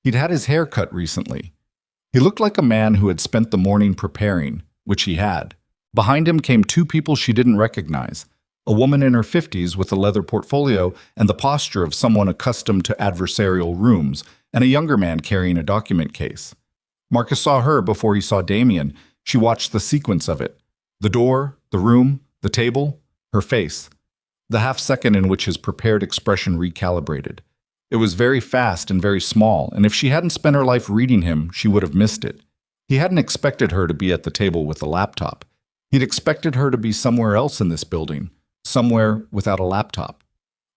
He'd had his hair cut recently. He looked like a man who had spent the morning preparing, which he had. Behind him came 2 people she didn't recognize, a woman in her 50s with a leather portfolio and the posture of someone accustomed to adversarial rooms, and a younger man carrying a document case. Marcus saw her before he saw Damien. She watched the sequence of it. The door, the room, the table, her face. The half-second in which his prepared expression recalibrated. It was very fast and very small, and if she hadn't spent her life reading him, she would have missed it. He hadn't expected her to be at the table with a laptop. He'd expected her to be somewhere else in this building, somewhere without a laptop.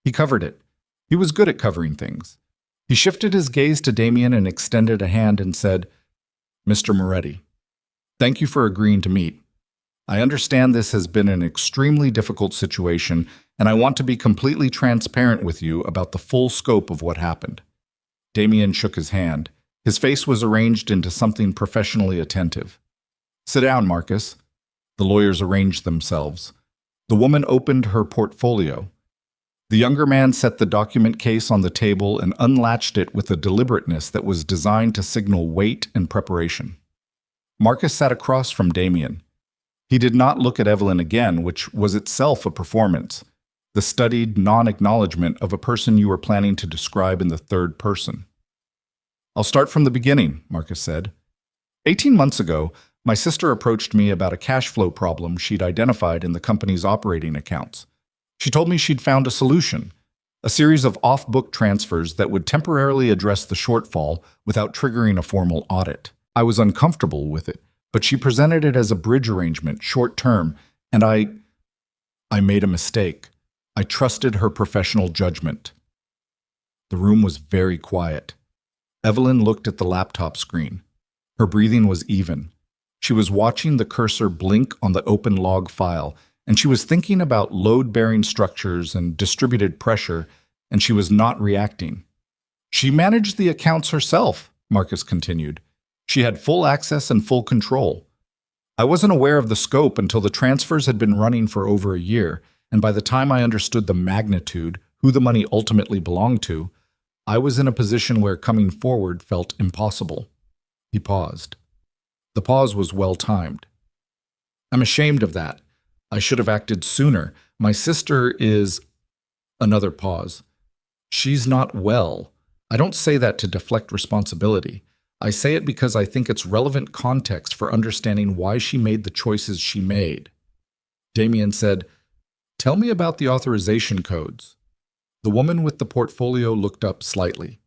He covered it. He was good at covering things. He shifted his gaze to Damien and extended a hand and said, "Mr. Moretti, thank you for agreeing to meet. I understand this has been an extremely difficult situation, and I want to be completely transparent with you about the full scope of what happened." Damien shook his hand. His face was arranged into something professionally attentive. "Sit down, Marcus." The lawyers arranged themselves. The woman opened her portfolio. The younger man set the document case on the table and unlatched it with a deliberateness that was designed to signal weight and preparation. Marcus sat across from Damien. He did not look at Evelyn again, which was itself a performance, the studied non-acknowledgement of a person you were planning to describe in the third person. "I'll start from the beginning," Marcus said. 18 months ago, my sister approached me about a cash flow problem she'd identified in the company's operating accounts. She told me she'd found a solution, a series of off-book transfers that would temporarily address the shortfall without triggering a formal audit. I was uncomfortable with it, but she presented it as a bridge arrangement, short-term, and I made a mistake. I trusted her professional judgment. The room was very quiet. Evelyn looked at the laptop screen. Her breathing was even. She was watching the cursor blink on the open log file, and she was thinking about load-bearing structures and distributed pressure, and she was not reacting. "She managed the accounts herself," Marcus continued. "She had full access and full control. I wasn't aware of the scope until the transfers had been running for over a year, and by the time I understood the magnitude, who the money ultimately belonged to, I was in a position where coming forward felt impossible." He paused. The pause was well-timed. "I'm ashamed of that. I should have acted sooner. My sister is—" Another pause. "She's not well. I don't say that to deflect responsibility. I say it because I think it's relevant context for understanding why she made the choices she made." Damien said, "Tell me about the authorization codes." The woman with the portfolio looked up slightly.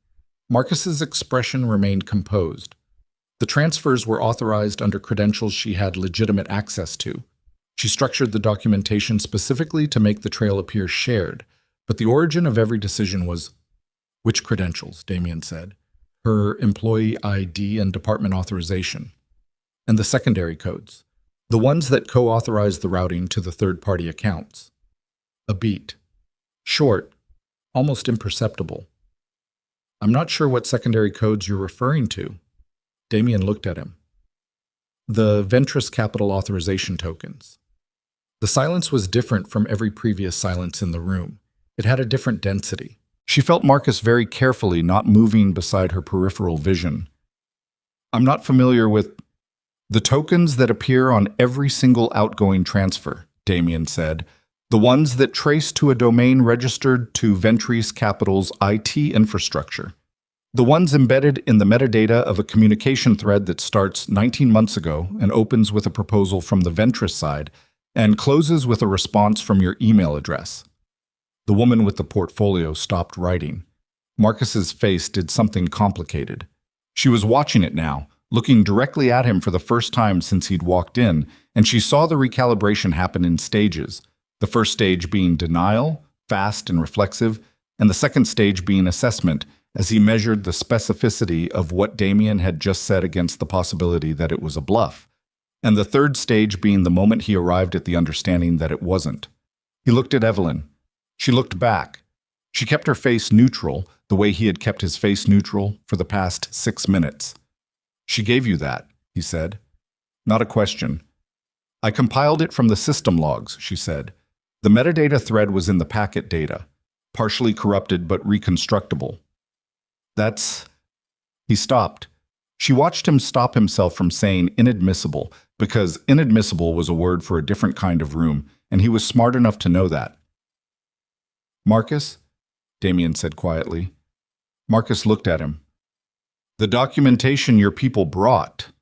Marcus's expression remained composed. The transfers were authorized under credentials she had legitimate access to. She structured the documentation specifically to make the trail appear shared, but the origin of every decision was— "Which credentials?" Damien said. "Her employee ID and department authorization. And the secondary codes, the ones that co-authorize the routing to the third-party accounts." A beat. Short, almost imperceptible. "I'm not sure what secondary codes you're referring to." Damien looked at him. "The Ventress Capital authorization tokens." The silence was different from every previous silence in the room. It had a different density. She felt Marcus very carefully, not moving beside her peripheral vision. "I'm not familiar with the tokens that appear on every single outgoing transfer," Damien said. "The ones that trace to a domain registered to Ventress Capital's IT infrastructure. The ones embedded in the metadata of a communication thread that starts 19 months ago and opens with a proposal from the Ventress side and closes with a response from your email address." The woman with the portfolio stopped writing. Marcus's face did something complicated. She was watching it now, looking directly at him for the first time since he'd walked in, and she saw the recalibration happen in stages, the first stage being denial, fast and reflexive, and the second stage being assessment, as he measured the specificity of what Damien had just said against the possibility that it was a bluff, and the third stage being the moment he arrived at the understanding that it wasn't. He looked at Evelyn. She looked back. She kept her face neutral, the way he had kept his face neutral for the past 6 minutes. "She gave you that," he said. "Not a question." "I compiled it from the system logs," she said. "The metadata thread was in the packet data, partially corrupted but reconstructible." "That's—" He stopped. She watched him stop himself from saying inadmissible, because inadmissible was a word for a different kind of room, and he was smart enough to know that. "Marcus?" Damien said quietly. Marcus looked at him. "The documentation your people brought."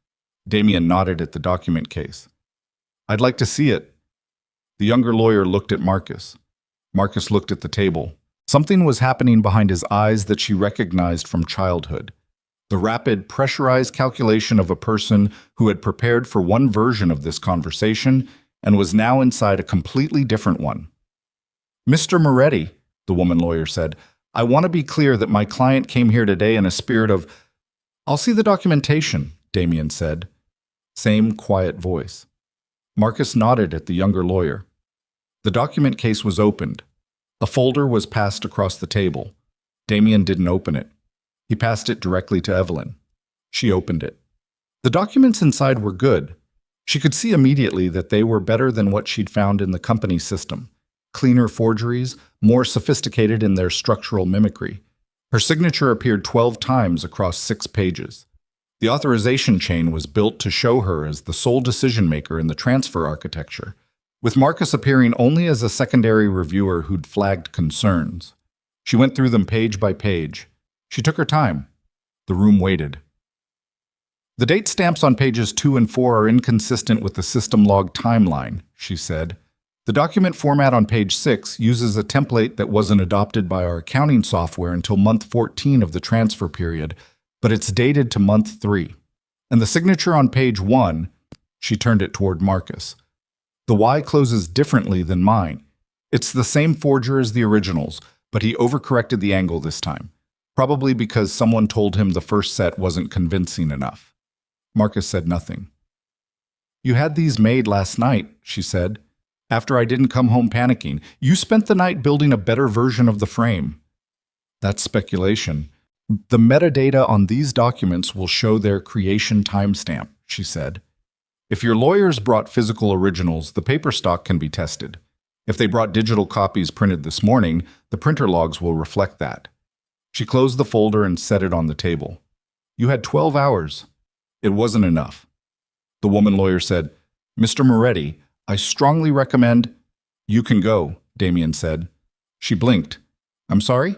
Damien nodded at the document case. "I'd like to see it." The younger lawyer looked at Marcus. Marcus looked at the table. Something was happening behind his eyes that she recognized from childhood. The rapid, pressurized calculation of a person who had prepared for one version of this conversation and was now inside a completely different one. Mr. Moretti, the woman lawyer said, I want to be clear that my client came here today in a spirit of, I'll see the documentation, Damien said. Same quiet voice. Marcus nodded at the younger lawyer. The document case was opened. A folder was passed across the table. Damien didn't open it. He passed it directly to Evelyn. She opened it. The documents inside were good. She could see immediately that they were better than what she'd found in the company system. Cleaner forgeries, more sophisticated in their structural mimicry. Her signature appeared 12 times across 6 pages. The authorization chain was built to show her as the sole decision-maker in the transfer architecture, with Marcus appearing only as a secondary reviewer who'd flagged concerns. She went through them page by page. She took her time. The room waited. The date stamps on pages 2 and 4 are inconsistent with the system log timeline, she said. The document format on page 6 uses a template that wasn't adopted by our accounting software until month 14 of the transfer period, but it's dated to month 3. And the signature on page 1, she turned it toward Marcus. The Y closes differently than mine. It's the same forger as the originals, but he overcorrected the angle this time, probably because someone told him the first set wasn't convincing enough. Marcus said nothing. You had these made last night, she said, after I didn't come home panicking. You spent the night building a better version of the frame. That's speculation. The metadata on these documents will show their creation timestamp, she said. If your lawyers brought physical originals, the paper stock can be tested. If they brought digital copies printed this morning, the printer logs will reflect that. She closed the folder and set it on the table. You had 12 hours. It wasn't enough. The woman lawyer said, Mr. Moretti, I strongly recommend— You can go, Damien said. She blinked. I'm sorry?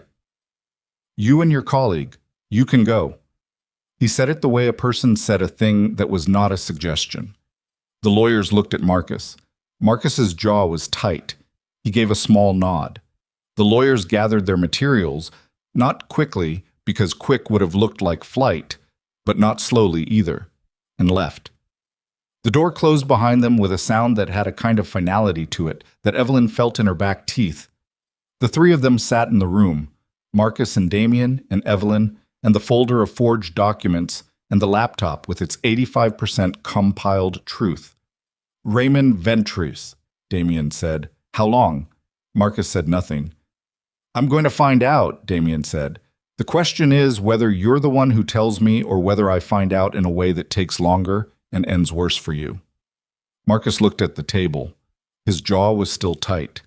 You and your colleague, you can go. He said it the way a person said a thing that was not a suggestion. The lawyers looked at Marcus. Marcus's jaw was tight. He gave a small nod. The lawyers gathered their materials, not quickly, because quick would have looked like flight, but not slowly either, and left. The door closed behind them with a sound that had a kind of finality to it that Evelyn felt in her back teeth. The 3 of them sat in the room, Marcus and Damien and Evelyn, and the folder of forged documents, and the laptop with its 85% compiled truth. Raymond Ventris, Damien said. How long? Marcus said nothing. I'm going to find out, Damien said. The question is whether you're the one who tells me or whether I find out in a way that takes longer and ends worse for you. Marcus looked at the table. His jaw was still tight.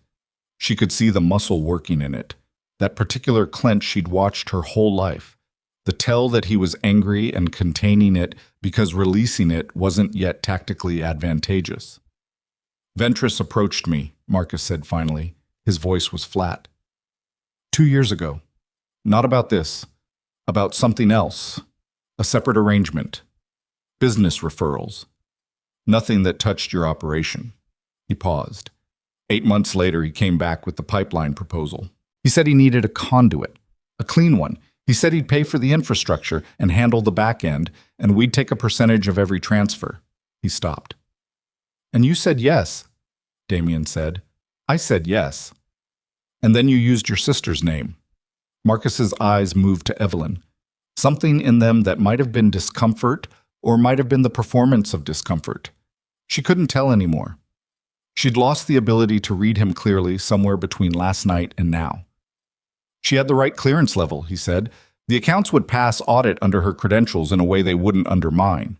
She could see the muscle working in it, that particular clench she'd watched her whole life, the tell that he was angry and containing it because releasing it wasn't yet tactically advantageous. Ventris approached me, Marcus said finally. His voice was flat. 2 years ago. Not about this. About something else. A separate arrangement. Business referrals. Nothing that touched your operation. He paused. 8 months later, he came back with the pipeline proposal. He said he needed a conduit, a clean one. He said he'd pay for the infrastructure and handle the back end, and we'd take a percentage of every transfer. He stopped. And you said yes, Damien said. I said yes. And then you used your sister's name. Marcus's eyes moved to Evelyn. Something in them that might have been discomfort or might have been the performance of discomfort. She couldn't tell anymore. She'd lost the ability to read him clearly somewhere between last night and now. She had the right clearance level, he said. The accounts would pass audit under her credentials in a way they wouldn't under mine.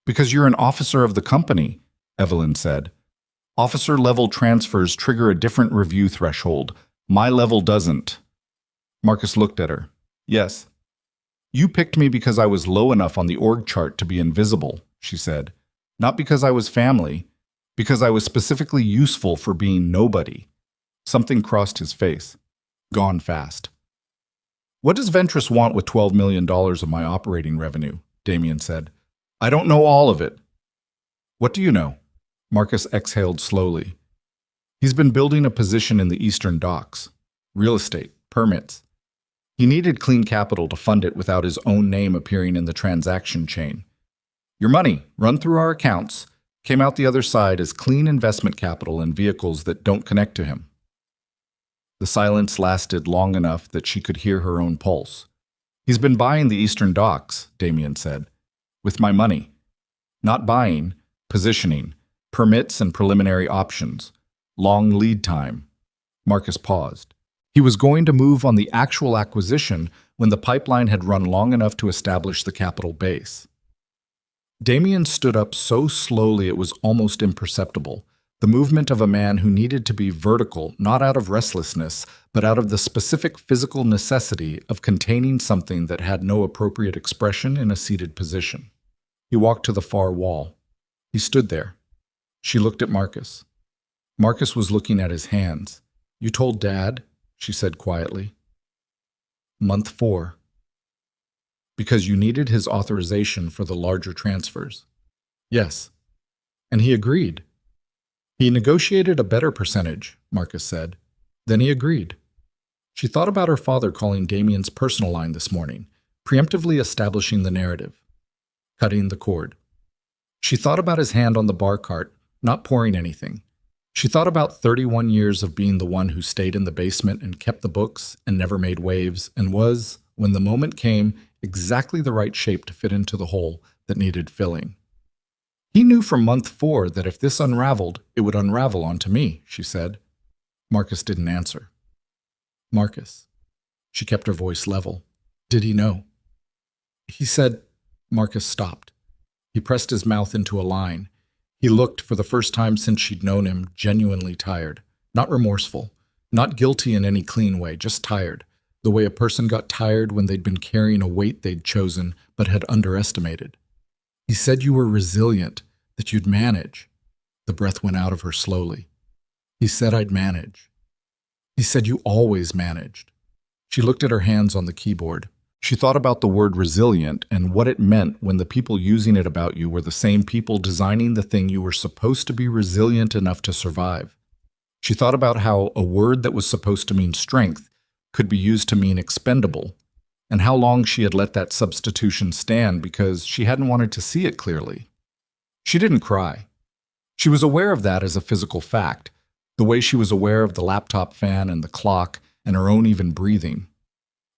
Because you're an officer of the company, Evelyn said. Officer-level transfers trigger a different review threshold. My level doesn't. Marcus looked at her. Yes. You picked me because I was low enough on the org chart to be invisible, she said. Not because I was family, because I was specifically useful for being nobody. Something crossed his face. Gone fast. What does Ventris want with $12 million of my operating revenue? Damien said. I don't know all of it. What do you know? Marcus exhaled slowly. He's been building a position in the Eastern Docks. Real estate, permits. He needed clean capital to fund it without his own name appearing in the transaction chain. Your money, run through our accounts, came out the other side as clean investment capital in vehicles that don't connect to him. The silence lasted long enough that she could hear her own pulse. "He's been buying the Eastern Docks," Damien said. "With my money. Not buying, positioning, permits and preliminary options. Long lead time." Marcus paused. He was going to move on the actual acquisition when the pipeline had run long enough to establish the capital base. Damien stood up so slowly it was almost imperceptible, the movement of a man who needed to be vertical, not out of restlessness, but out of the specific physical necessity of containing something that had no appropriate expression in a seated position. He walked to the far wall. He stood there. She looked at Marcus. Marcus was looking at his hands. "You told Dad?" she said quietly. "Month 4. Because you needed his authorization for the larger transfers." "Yes." "And he agreed." "He negotiated a better percentage," Marcus said. "Then he agreed." She thought about her father calling Damien's personal line this morning, preemptively establishing the narrative. Cutting the cord. She thought about his hand on the bar cart, not pouring anything. She thought about 31 years of being the one who stayed in the basement and kept the books and never made waves and was, when the moment came, exactly the right shape to fit into the hole that needed filling. "He knew from month 4 that if this unraveled, it would unravel onto me," she said. Marcus didn't answer. "Marcus." She kept her voice level. "Did he know?" "He said—" Marcus stopped. He pressed his mouth into a line. He looked, for the first time since she'd known him, genuinely tired. Not remorseful. Not guilty in any clean way, just tired. The way a person got tired when they'd been carrying a weight they'd chosen but had underestimated. "He said you were resilient, that you'd manage." The breath went out of her slowly. "He said I'd manage." "He said you always managed." She looked at her hands on the keyboard. She thought about the word resilient and what it meant when the people using it about you were the same people designing the thing you were supposed to be resilient enough to survive. She thought about how a word that was supposed to mean strength could be used to mean expendable, and how long she had let that substitution stand because she hadn't wanted to see it clearly. She didn't cry. She was aware of that as a physical fact, the way she was aware of the laptop fan and the clock and her own even breathing.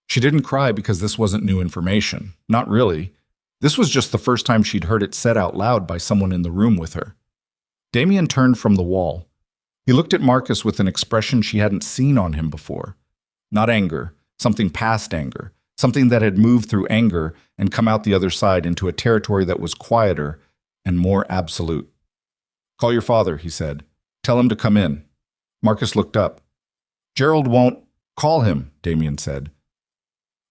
She didn't cry because this wasn't new information. Not really. This was just the first time she'd heard it said out loud by someone in the room with her. Damien turned from the wall. He looked at Marcus with an expression she hadn't seen on him before. Not anger, something past anger, something that had moved through anger and come out the other side into a territory that was quieter and more absolute. "Call your father," he said. "Tell him to come in." Marcus looked up. "Gerald won't—" "Call him," Damien said.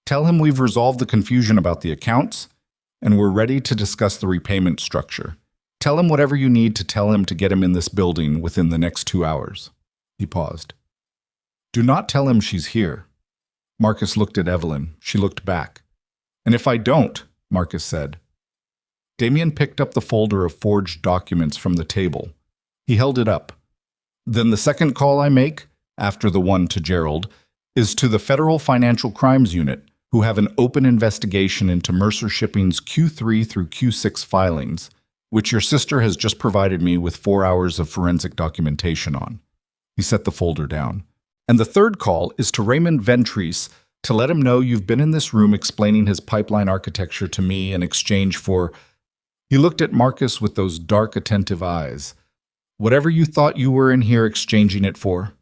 "Tell him we've resolved the confusion about the accounts, and we're ready to discuss the repayment structure. Tell him whatever you need to tell him to get him in this building within the next 2 hours." He paused. "Do not tell him she's here." Marcus looked at Evelyn. She looked back. "And if I don't," Marcus said. Damien picked up the folder of forged documents from the table. He held it up. "Then the second call I make, after the one to Gerald, is to the Federal Financial Crimes Unit, who have an open investigation into Mercer Shipping's Q3 through Q6 filings, which your sister has just provided me with 4 hours of forensic documentation on." He set the folder down. "And the third call is to Raymond Ventris to let him know you've been in this room explaining his pipeline architecture to me in exchange for—" He looked at Marcus with those dark, attentive eyes. "Whatever you thought you were in here exchanging it for."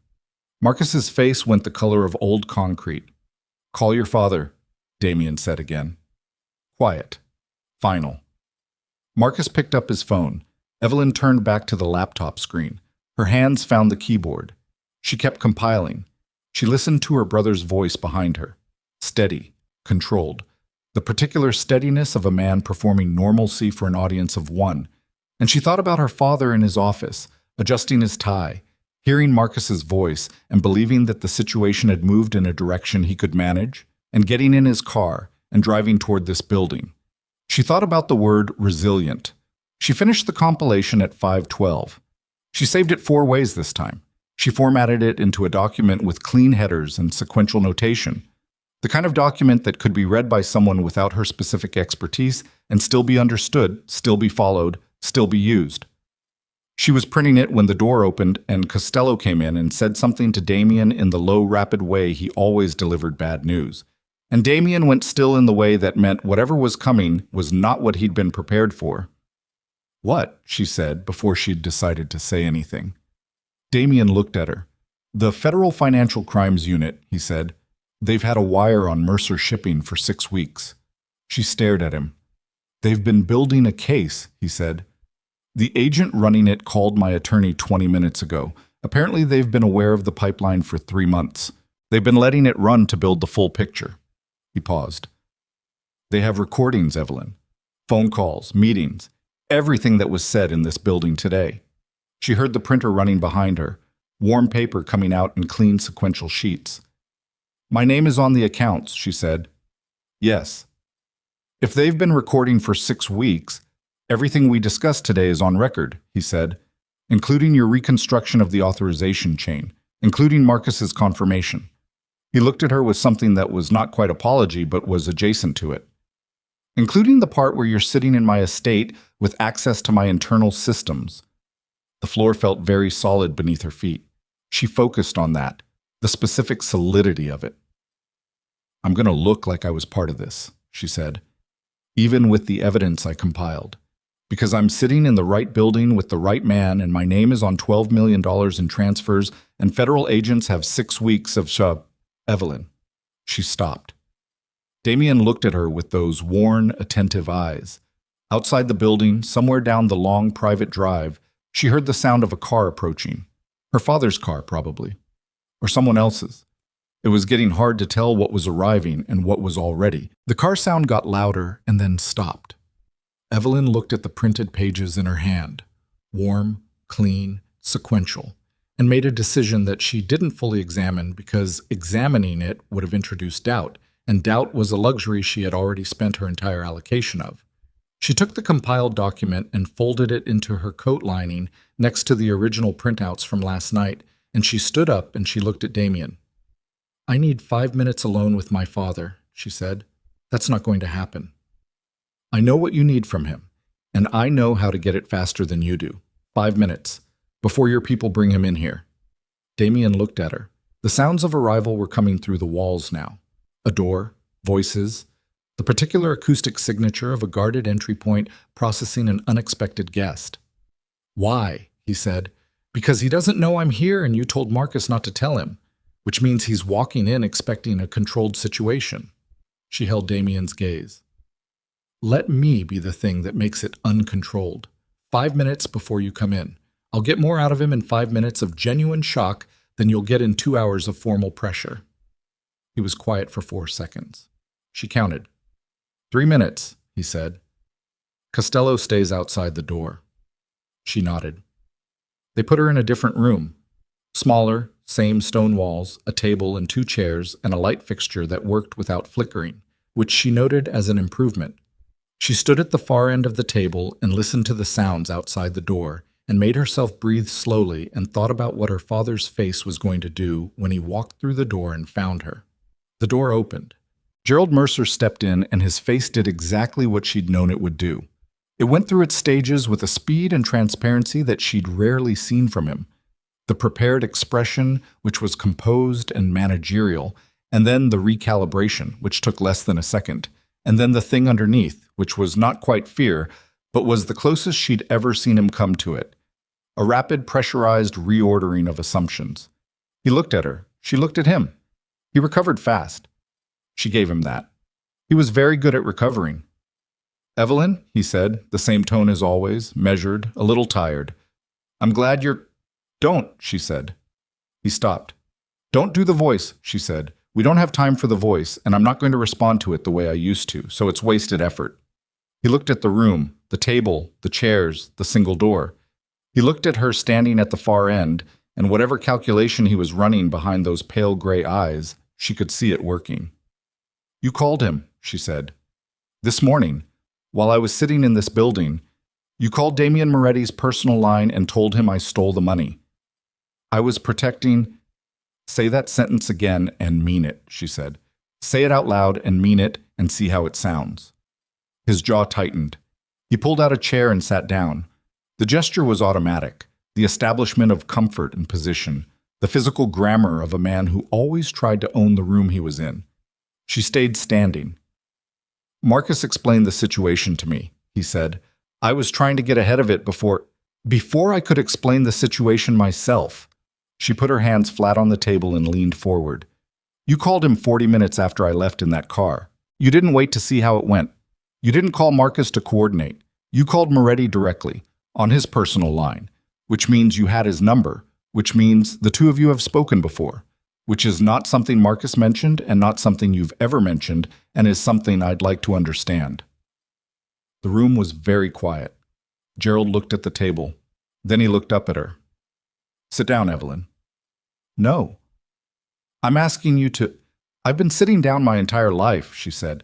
Marcus's face went the color of old concrete. "Call your father," Damien said again. Quiet. Final. Marcus picked up his phone. Evelyn turned back to the laptop screen. Her hands found the keyboard. She kept compiling. She listened to her brother's voice behind her. Steady, controlled. The particular steadiness of a man performing normalcy for an audience of one. And she thought about her father in his office, adjusting his tie, hearing Marcus's voice and believing that the situation had moved in a direction he could manage, and getting in his car and driving toward this building. She thought about the word resilient. She finished the compilation at 5:12. She saved it 4 ways this time. She formatted it into a document with clean headers and sequential notation. The kind of document that could be read by someone without her specific expertise and still be understood, still be followed, still be used. She was printing it when the door opened and Costello came in and said something to Damien in the low, rapid way he always delivered bad news. And Damien went still in the way that meant whatever was coming was not what he'd been prepared for. "What?" she said before she'd decided to say anything. Damien looked at her. "The Federal Financial Crimes Unit," he said. "They've had a wire on Mercer Shipping for 6 weeks." She stared at him. "They've been building a case," he said. "The agent running it called my attorney 20 minutes ago. Apparently they've been aware of the pipeline for 3 months. They've been letting it run to build the full picture." He paused. "They have recordings, Evelyn. Phone calls, meetings, everything that was said in this building today." She heard the printer running behind her, warm paper coming out in clean sequential sheets. "My name is on the accounts," she said. "Yes." "If they've been recording for 6 weeks, everything we discussed today is on record," he said, "including your reconstruction of the authorization chain, including Marcus's confirmation." He looked at her with something that was not quite apology but was adjacent to it. "Including the part where you're sitting in my estate with access to my internal systems." The floor felt very solid beneath her feet. She focused on that, the specific solidity of it. "I'm going to look like I was part of this," she said, "even with the evidence I compiled. Because I'm sitting in the right building with the right man and my name is on $12 million in transfers and federal agents have 6 weeks of Evelyn." She stopped. Damien looked at her with those worn, attentive eyes. Outside the building, somewhere down the long private drive, she heard the sound of a car approaching. Her father's car, probably. Or someone else's. It was getting hard to tell what was arriving and what was already. The car sound got louder and then stopped. Evelyn looked at the printed pages in her hand, warm, clean, sequential, and made a decision that she didn't fully examine because examining it would have introduced doubt, and doubt was a luxury she had already spent her entire allocation of. She took the compiled document and folded it into her coat lining next to the original printouts from last night, and she stood up and she looked at Damien. "I need 5 minutes alone with my father," she said. "That's not going to happen. I know what you need from him, and I know how to get it faster than you do. 5 minutes, before your people bring him in here." Damien looked at her. The sounds of arrival were coming through the walls now. A door, voices, the particular acoustic signature of a guarded entry point processing an unexpected guest. "Why?" he said. "Because he doesn't know I'm here and you told Marcus not to tell him, which means he's walking in expecting a controlled situation." She held Damien's gaze. "Let me be the thing that makes it uncontrolled. 5 minutes before you come in. I'll get more out of him in 5 minutes of genuine shock than you'll get in 2 hours of formal pressure." He was quiet for 4 seconds. She counted. 3 minutes, he said. "Costello stays outside the door." She nodded. They put her in a different room. Smaller, same stone walls, a table and 2 chairs, and a light fixture that worked without flickering, which she noted as an improvement. She stood at the far end of the table and listened to the sounds outside the door, and made herself breathe slowly and thought about what her father's face was going to do when he walked through the door and found her. The door opened. Gerald Mercer stepped in, and his face did exactly what she'd known it would do. It went through its stages with a speed and transparency that she'd rarely seen from him. The prepared expression, which was composed and managerial, and then the recalibration, which took less than a second, and then the thing underneath, which was not quite fear, but was the closest she'd ever seen him come to it. A rapid, pressurized reordering of assumptions. He looked at her. She looked at him. He recovered fast. She gave him that. He was very good at recovering. "Evelyn," he said, the same tone as always, measured, a little tired. "I'm glad you're—" "Don't," she said. He stopped. "Don't do the voice," she said. "We don't have time for the voice, and I'm not going to respond to it the way I used to, so it's wasted effort." He looked at the room, the table, the chairs, the single door. He looked at her standing at the far end, and whatever calculation he was running behind those pale gray eyes, she could see it working. "You called him," she said. "This morning, while I was sitting in this building, you called Damien Moretti's personal line and told him I stole the money. I was protecting—" "Say that sentence again and mean it," she said. "Say it out loud and mean it and see how it sounds." His jaw tightened. He pulled out a chair and sat down. The gesture was automatic, the establishment of comfort and position, the physical grammar of a man who always tried to own the room he was in. She stayed standing. Marcus explained the situation to me, he said. I was trying to get ahead of it before I could explain the situation myself. She put her hands flat on the table and leaned forward. You called him 40 minutes after I left in that car. You didn't wait to see how it went. You didn't call Marcus to coordinate. You called Moretti directly, on his personal line, which means you had his number, which means the two of you have spoken before, which is not something Marcus mentioned and not something you've ever mentioned and is something I'd like to understand. The room was very quiet. Gerald looked at the table. Then he looked up at her. Sit down, Evelyn. No. I'm asking you to... I've been sitting down my entire life, she said.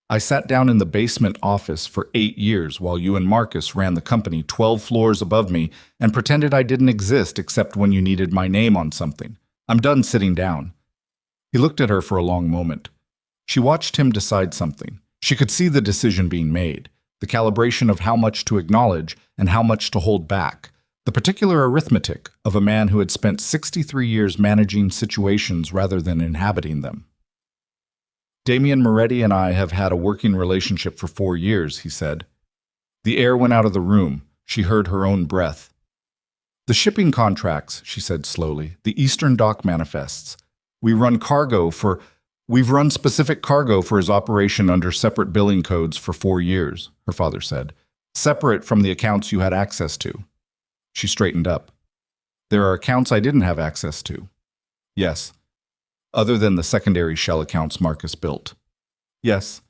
I sat down in the basement office for 8 years while you and Marcus ran the company 12 floors above me and pretended I didn't exist except when you needed my name on something. I'm done sitting down. He looked at her for a long moment. She watched him decide something. She could see the decision being made, the calibration of how much to acknowledge and how much to hold back, the particular arithmetic of a man who had spent 63 years managing situations rather than inhabiting them. Damien Moretti and I have had a working relationship for 4 years, he said. The air went out of the room. She heard her own breath. The shipping contracts, she said slowly, the Eastern Dock manifests. We've run specific cargo for his operation under separate billing codes for 4 years, her father said, separate from the accounts you had access to. She straightened up. There are accounts I didn't have access to. Yes. Other than the secondary shell accounts Marcus built. Yes.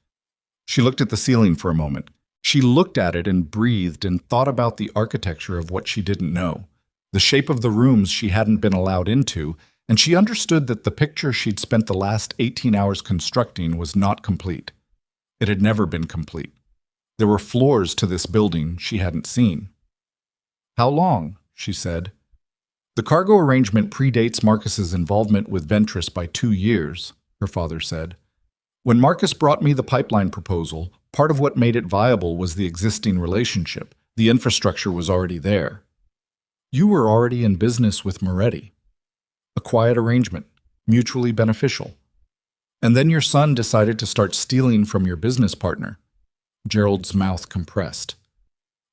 She looked at the ceiling for a moment. She looked at it and breathed and thought about the architecture of what she didn't know, the shape of the rooms she hadn't been allowed into, and she understood that the picture she'd spent the last 18 hours constructing was not complete. It had never been complete. There were floors to this building she hadn't seen. How long? She said. The cargo arrangement predates Marcus's involvement with Ventris by 2 years, her father said. When Marcus brought me the pipeline proposal, part of what made it viable was the existing relationship. The infrastructure was already there. You were already in business with Moretti. A quiet arrangement, mutually beneficial. And then your son decided to start stealing from your business partner. Gerald's mouth compressed.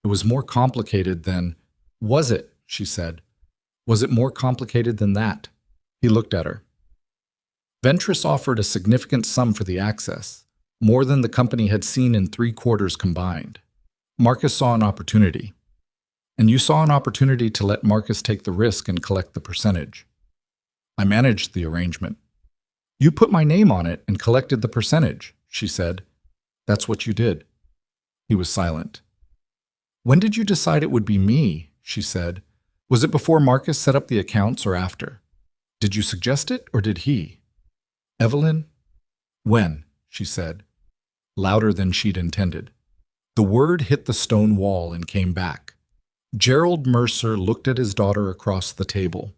It was more complicated than... Was it? She said. Was it more complicated than that? He looked at her. Ventris offered a significant sum for the access, more than the company had seen in 3 quarters combined. Marcus saw an opportunity. And you saw an opportunity to let Marcus take the risk and collect the percentage. I managed the arrangement. You put my name on it and collected the percentage, she said. That's what you did. He was silent. When did you decide it would be me? She said. Was it before Marcus set up the accounts or after? Did you suggest it or did he? Evelyn? When? She said, louder than she'd intended. The word hit the stone wall and came back. Gerald Mercer looked at his daughter across the table.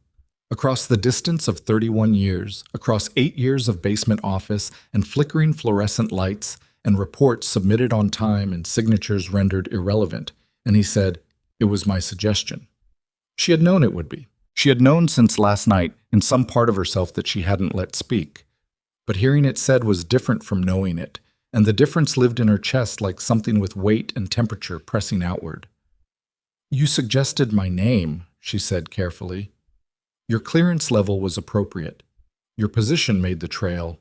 Across the distance of 31 years, across 8 years of basement office and flickering fluorescent lights and reports submitted on time and signatures rendered irrelevant, and he said, "It was my suggestion." She had known it would be. She had known since last night in some part of herself that she hadn't let speak. But hearing it said was different from knowing it, and the difference lived in her chest like something with weight and temperature pressing outward. You suggested my name, she said carefully. Your clearance level was appropriate. Your position made the trail.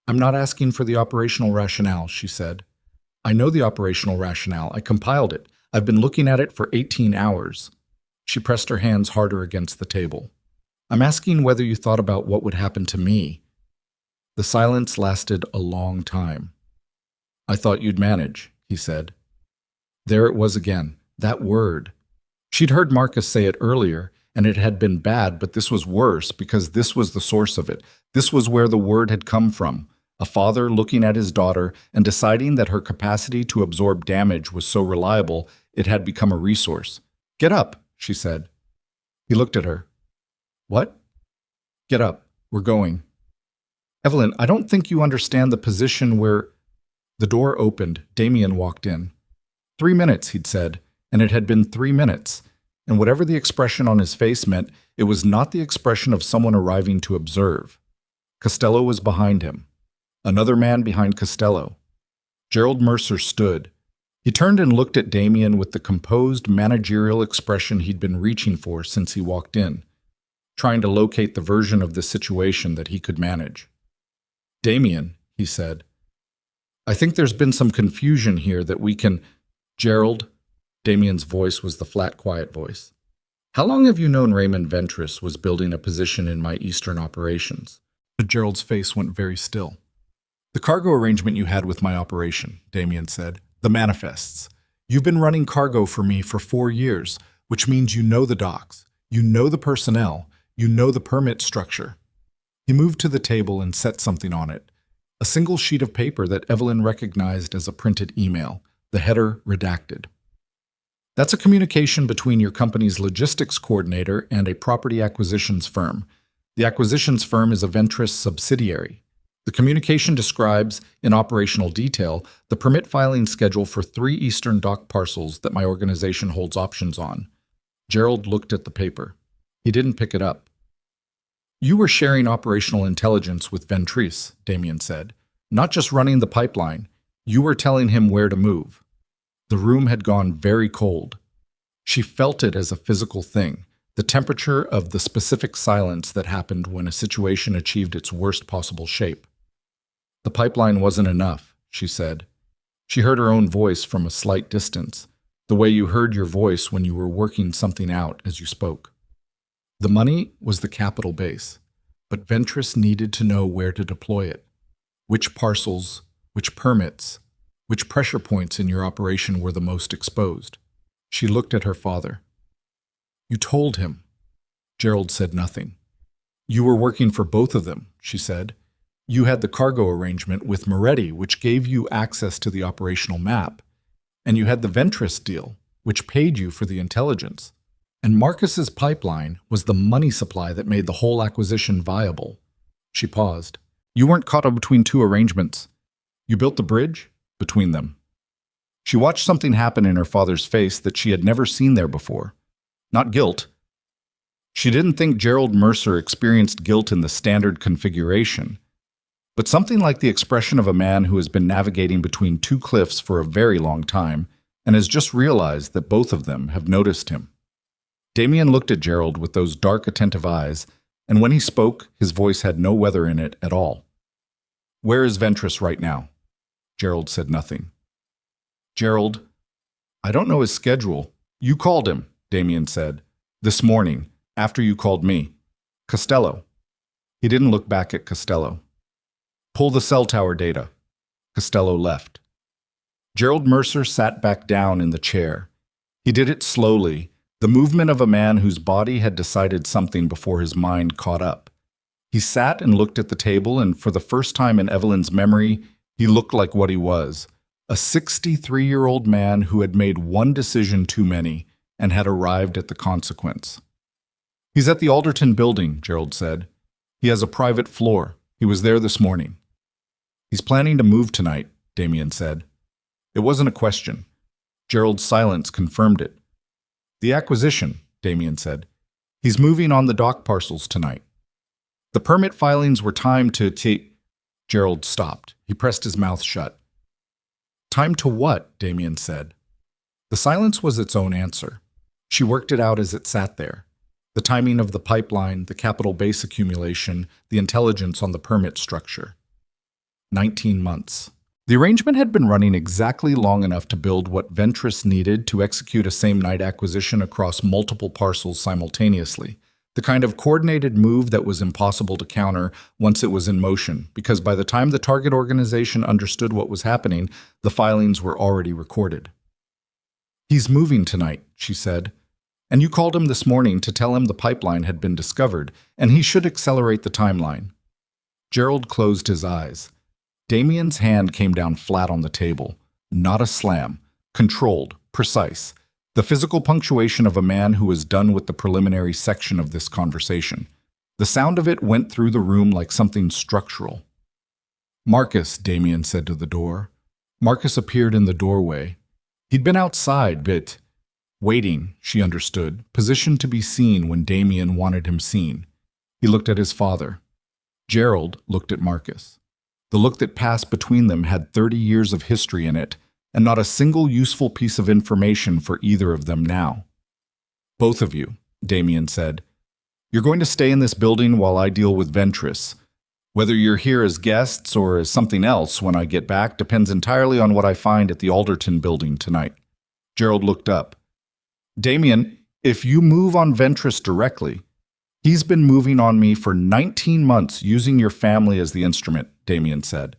I'm not asking for the operational rationale, she said. I know the operational rationale. I compiled it. I've been looking at it for 18 hours. She pressed her hands harder against the table. I'm asking whether you thought about what would happen to me. The silence lasted a long time. I thought you'd manage, he said. There it was again, that word. She'd heard Marcus say it earlier, and it had been bad, but this was worse because this was the source of it. This was where the word had come from. A father looking at his daughter and deciding that her capacity to absorb damage was so reliable, it had become a resource. Get up, she said. He looked at her. What? Get up. We're going. Evelyn, I don't think you understand the position where... The door opened. Damien walked in. 3 minutes, he'd said, and it had been 3 minutes. And whatever the expression on his face meant, it was not the expression of someone arriving to observe. Costello was behind him. Another man behind Costello. Gerald Mercer stood. He turned and looked at Damien with the composed, managerial expression he'd been reaching for since he walked in, trying to locate the version of the situation that he could manage. "Damien," he said, "I think there's been some confusion here that we can—" "Gerald," Damien's voice was the flat, quiet voice. "How long have you known Raymond Ventris was building a position in my Eastern operations?" Gerald's face went very still. "The cargo arrangement you had with my operation," Damien said. "The manifests. You've been running cargo for me for 4 years, which means you know the docks, you know the personnel, you know the permit structure." He moved to the table and set something on it. A single sheet of paper that Evelyn recognized as a printed email, the header redacted. "That's a communication between your company's logistics coordinator and a property acquisitions firm. The acquisitions firm is a Ventris subsidiary. The communication describes, in operational detail, the permit filing schedule for 3 eastern dock parcels that my organization holds options on." Gerald looked at the paper. He didn't pick it up. "You were sharing operational intelligence with Ventris," Damien said. "Not just running the pipeline. You were telling him where to move." The room had gone very cold. She felt it as a physical thing, the temperature of the specific silence that happened when a situation achieved its worst possible shape. "The pipeline wasn't enough," she said. She heard her own voice from a slight distance, the way you heard your voice when you were working something out as you spoke. "The money was the capital base, but Ventris needed to know where to deploy it. Which parcels, which permits, which pressure points in your operation were the most exposed." She looked at her father. "You told him." Gerald said nothing. "You were working for both of them," she said. "You had the cargo arrangement with Moretti, which gave you access to the operational map, and you had the Ventris deal, which paid you for the intelligence. And Marcus's pipeline was the money supply that made the whole acquisition viable." She paused. "You weren't caught up between 2 arrangements. You built the bridge between them." She watched something happen in her father's face that she had never seen there before. Not guilt. She didn't think Gerald Mercer experienced guilt in the standard configuration, but something like the expression of a man who has been navigating between 2 cliffs for a very long time and has just realized that both of them have noticed him. Damien looked at Gerald with those dark, attentive eyes, and when he spoke, his voice had no weather in it at all. "Where is Ventris right now?" Gerald said nothing. "Gerald, I don't know his schedule." "You called him," Damien said. "This morning, after you called me." "Costello." He didn't look back at Costello. "Pull the cell tower data." Costello left. Gerald Mercer sat back down in the chair. He did it slowly, the movement of a man whose body had decided something before his mind caught up. He sat and looked at the table, and for the first time in Evelyn's memory, he looked like what he was, a 63-year-old man who had made one decision too many and had arrived at the consequence. "He's at the Alderton building," Gerald said. "He has a private floor. He was there this morning." "He's planning to move tonight," Damien said. It wasn't a question. Gerald's silence confirmed it. "The acquisition," Damien said. "He's moving on the dock parcels tonight. The permit filings were timed to Gerald stopped. He pressed his mouth shut. "Time to what?" Damien said. The silence was its own answer. She worked it out as it sat there. The timing of the pipeline, the capital base accumulation, the intelligence on the permit structure. 19 months. The arrangement had been running exactly long enough to build what Ventris needed to execute a same-night acquisition across multiple parcels simultaneously, the kind of coordinated move that was impossible to counter once it was in motion, because by the time the target organization understood what was happening, the filings were already recorded. "He's moving tonight," she said. "And you called him this morning to tell him the pipeline had been discovered, and he should accelerate the timeline." Gerald closed his eyes. Damien's hand came down flat on the table. Not a slam. Controlled. Precise. The physical punctuation of a man who was done with the preliminary section of this conversation. The sound of it went through the room like something structural. "Marcus," Damien said to the door. Marcus appeared in the doorway. He'd been outside, but Waiting, she understood, positioned to be seen when Damien wanted him seen. He looked at his father. Gerald looked at Marcus. The look that passed between them had 30 years of history in it, and not a single useful piece of information for either of them now. "Both of you," Damien said. "You're going to stay in this building while I deal with Ventress. Whether you're here as guests or as something else when I get back depends entirely on what I find at the Alderton building tonight." Gerald looked up. "Damien, if you move on Ventress directly, he's been moving on me for 19 months using your family as the instrument," Damien said.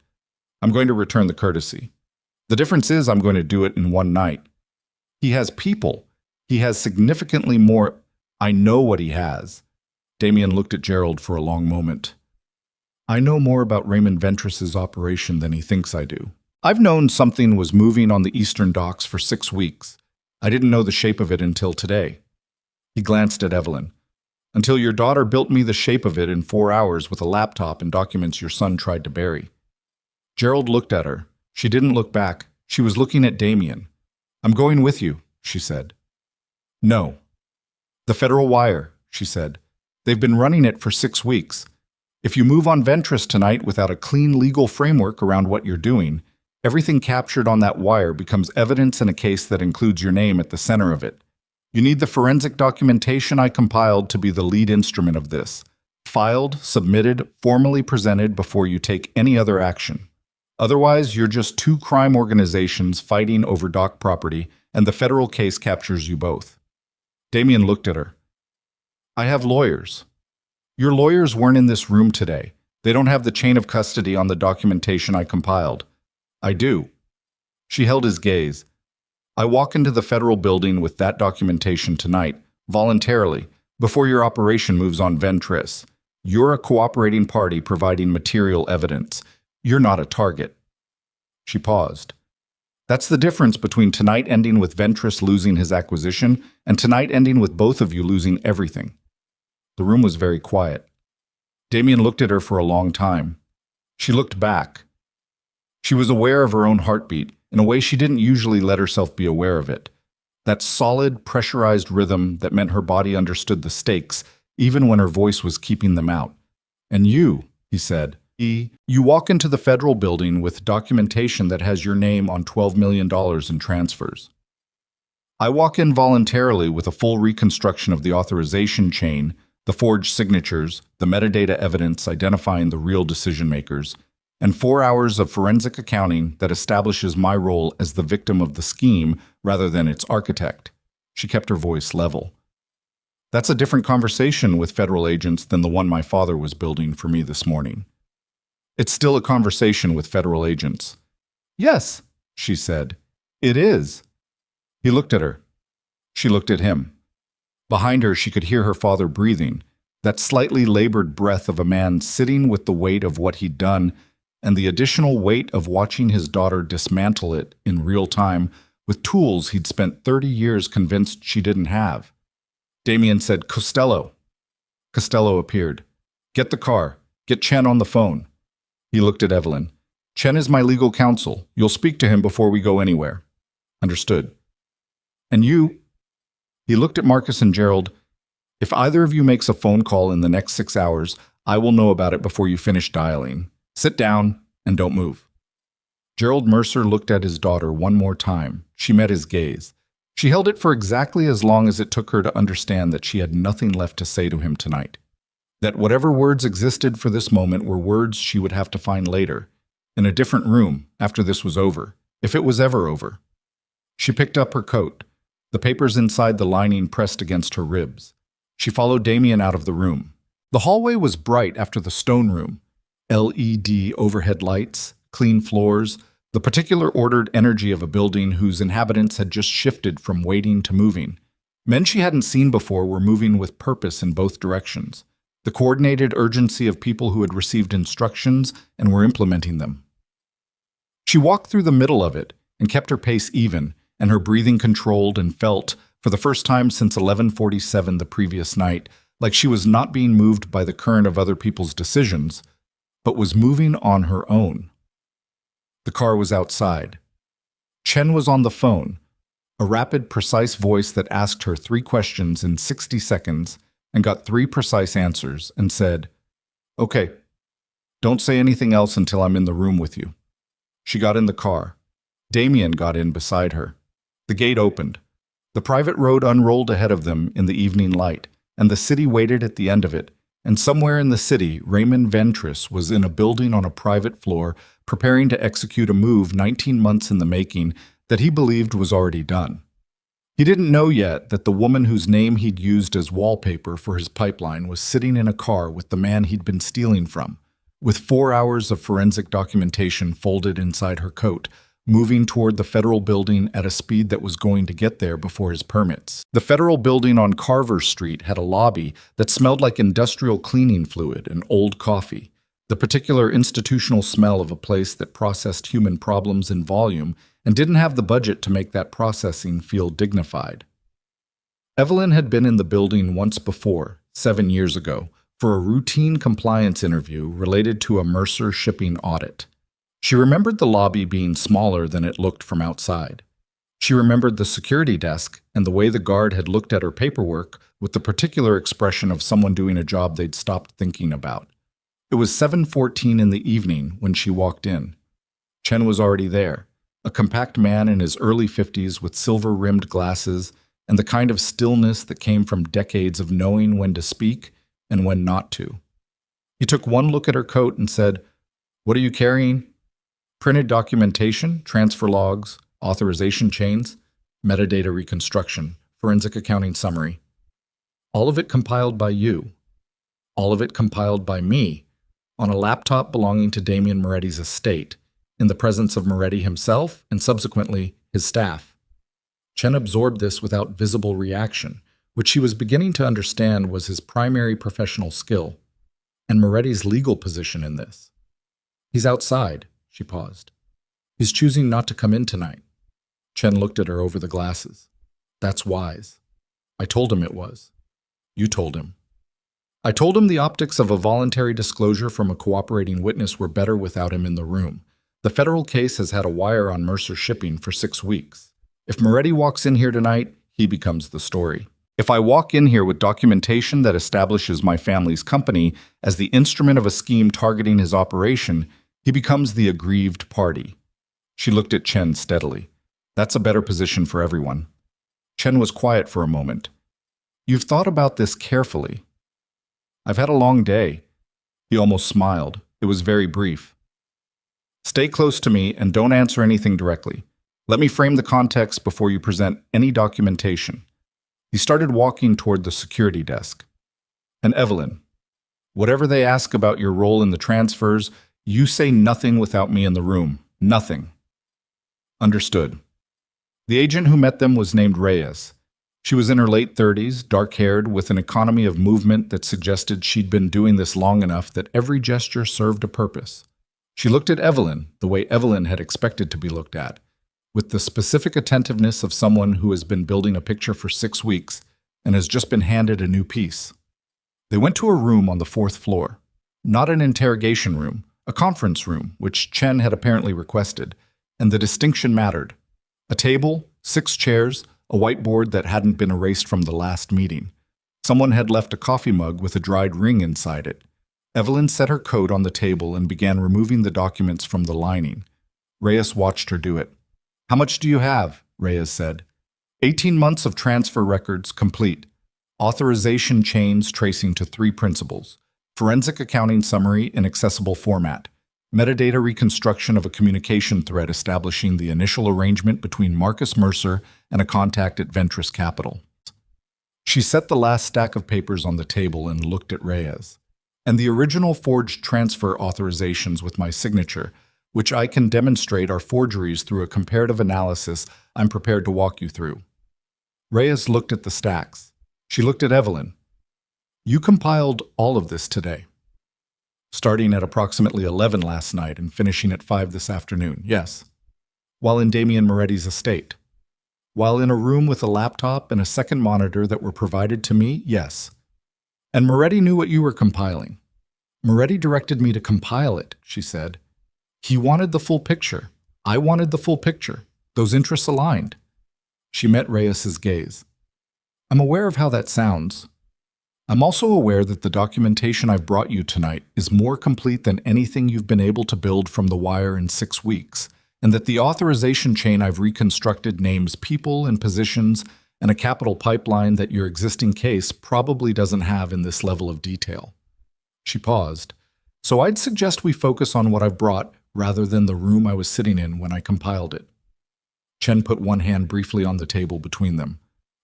"I'm going to return the courtesy. The difference is I'm going to do it in one night. He has people. He has significantly more. I know what he has." Damien looked at Gerald for a long moment. "I know more about Raymond Ventress's operation than he thinks I do. I've known something was moving on the eastern docks for 6 weeks. I didn't know the shape of it until today." He glanced at Evelyn. "Until your daughter built me the shape of it in 4 hours with a laptop and documents your son tried to bury." Gerald looked at her. She didn't look back. She was looking at Damien. "I'm going with you," she said. "No." "The Federal Wire," she said. "They've been running it for 6 weeks. If you move on Ventress tonight without a clean legal framework around what you're doing, everything captured on that wire becomes evidence in a case that includes your name at the center of it. You need the forensic documentation I compiled to be the lead instrument of this. Filed, submitted, formally presented before you take any other action. Otherwise, you're just 2 crime organizations fighting over dock property, and the federal case captures you both." Damien looked at her. "I have lawyers. Your lawyers weren't in this room today. They don't have the chain of custody on the documentation I compiled. I do." She held his gaze. "I walk into the federal building with that documentation tonight, voluntarily, before your operation moves on Ventress. You're a cooperating party providing material evidence. You're not a target." She paused. "That's the difference between tonight ending with Ventress losing his acquisition and tonight ending with both of you losing everything." The room was very quiet. Damien looked at her for a long time. She looked back. She was aware of her own heartbeat in a way she didn't usually let herself be aware of it. That solid, pressurized rhythm that meant her body understood the stakes, even when her voice was keeping them out. "And you," he said, you walk into the federal building with documentation that has your name on $12 million in transfers. I walk in voluntarily with a full reconstruction of the authorization chain, the forged signatures, the metadata evidence identifying the real decision makers, and 4 hours of forensic accounting that establishes my role as the victim of the scheme rather than its architect." She kept her voice level. "That's a different conversation with federal agents than the one my father was building for me this morning." "It's still a conversation with federal agents." "Yes," she said. "It is." He looked at her. She looked at him. Behind her, she could hear her father breathing, that slightly labored breath of a man sitting with the weight of what he'd done and the additional weight of watching his daughter dismantle it in real time with tools he'd spent 30 years convinced she didn't have. Damien said, "Costello." Costello appeared. "Get the car. Get Chen on the phone." He looked at Evelyn. "Chen is my legal counsel. You'll speak to him before we go anywhere." "Understood." "And you?" He looked at Marcus and Gerald. "If either of you makes a phone call in the next 6 hours, I will know about it before you finish dialing. Sit down and don't move." Gerald Mercer looked at his daughter one more time. She met his gaze. She held it for exactly as long as it took her to understand that she had nothing left to say to him tonight. That whatever words existed for this moment were words she would have to find later, in a different room, after this was over, if it was ever over. She picked up her coat, the papers inside the lining pressed against her ribs. She followed Damien out of the room. The hallway was bright after the stone room. LED overhead lights, clean floors, the particular ordered energy of a building whose inhabitants had just shifted from waiting to moving. Men she hadn't seen before were moving with purpose in both directions. The coordinated urgency of people who had received instructions and were implementing them. She walked through the middle of it and kept her pace even, and her breathing controlled, and felt, for the first time since 11:47 the previous night, like she was not being moved by the current of other people's decisions, but was moving on her own. The car was outside. Chen was on the phone. A rapid, precise voice that asked her 3 questions in 60 seconds and got 3 precise answers and said, "Okay, don't say anything else until I'm in the room with you." She got in the car. Damien got in beside her. The gate opened. The private road unrolled ahead of them in the evening light, and the city waited at the end of it. And somewhere in the city, Raymond Ventris was in a building on a private floor, preparing to execute a move 19 months in the making that he believed was already done. He didn't know yet that the woman whose name he'd used as wallpaper for his pipeline was sitting in a car with the man he'd been stealing from, with 4 hours of forensic documentation folded inside her coat, moving toward the federal building at a speed that was going to get there before his permits. The federal building on Carver Street had a lobby that smelled like industrial cleaning fluid and old coffee, the particular institutional smell of a place that processed human problems in volume and didn't have the budget to make that processing feel dignified. Evelyn had been in the building once before, 7 years ago, for a routine compliance interview related to a Mercer shipping audit. She remembered the lobby being smaller than it looked from outside. She remembered the security desk and the way the guard had looked at her paperwork with the particular expression of someone doing a job they'd stopped thinking about. It was 7:14 in the evening when she walked in. Chen was already there, a compact man in his early 50s with silver-rimmed glasses and the kind of stillness that came from decades of knowing when to speak and when not to. He took one look at her coat and said, "What are you carrying?" "Printed documentation, transfer logs, authorization chains, metadata reconstruction, forensic accounting summary. All of it compiled by you. All of it compiled by me, on a laptop belonging to Damien Moretti's estate, in the presence of Moretti himself and subsequently his staff." Chen absorbed this without visible reaction, which she was beginning to understand was his primary professional skill, and Moretti's legal position in this. "He's outside." She paused. "He's choosing not to come in tonight." Chen looked at her over the glasses. "That's wise. I told him it was. You told him." "I told him the optics of a voluntary disclosure from a cooperating witness were better without him in the room. The federal case has had a wire on Mercer Shipping for 6 weeks. If Moretti walks in here tonight, he becomes the story. If I walk in here with documentation that establishes my family's company as the instrument of a scheme targeting his operation, he becomes the aggrieved party." She looked at Chen steadily. "That's a better position for everyone." Chen was quiet for a moment. "You've thought about this carefully." "I've had a long day." He almost smiled. It was very brief. "Stay close to me and don't answer anything directly. Let me frame the context before you present any documentation." He started walking toward the security desk. "And Evelyn, whatever they ask about your role in the transfers, you say nothing without me in the room. Nothing." "Understood." The agent who met them was named Reyes. She was in her late 30s, dark-haired, with an economy of movement that suggested she'd been doing this long enough that every gesture served a purpose. She looked at Evelyn the way Evelyn had expected to be looked at, with the specific attentiveness of someone who has been building a picture for 6 weeks and has just been handed a new piece. They went to a room on the 4th floor. Not an interrogation room, a conference room, which Chen had apparently requested, and the distinction mattered. A table, 6 chairs, a whiteboard that hadn't been erased from the last meeting. Someone had left a coffee mug with a dried ring inside it. Evelyn set her coat on the table and began removing the documents from the lining. Reyes watched her do it. "How much do you have?" Reyes said. 18 months of transfer records complete. Authorization chains tracing to 3 principles. Forensic accounting summary in accessible format. Metadata reconstruction of a communication thread establishing the initial arrangement between Marcus Mercer and a contact at Ventris Capital. She set the last stack of papers on the table and looked at Reyes. "And the original forged transfer authorizations with my signature, which I can demonstrate are forgeries through a comparative analysis I'm prepared to walk you through." Reyes looked at the stacks. She looked at Evelyn. "You compiled all of this today." "Starting at approximately 11 last night and finishing at 5 this afternoon, yes." "While in Damien Moretti's estate?" "While in a room with a laptop and a second monitor that were provided to me, yes." "And Moretti knew what you were compiling?" "Moretti directed me to compile it," she said. "He wanted the full picture. I wanted the full picture. Those interests aligned." She met Reyes's gaze. I'm aware of how that sounds. I'm also aware that the documentation I've brought you tonight is more complete than anything you've been able to build from the wire in 6 weeks, and that the authorization chain I've reconstructed names people and positions and a capital pipeline that your existing case probably doesn't have in this level of detail. She paused. So I'd suggest we focus on what I've brought rather than the room I was sitting in when I compiled it. Chen put one hand briefly on the table between them.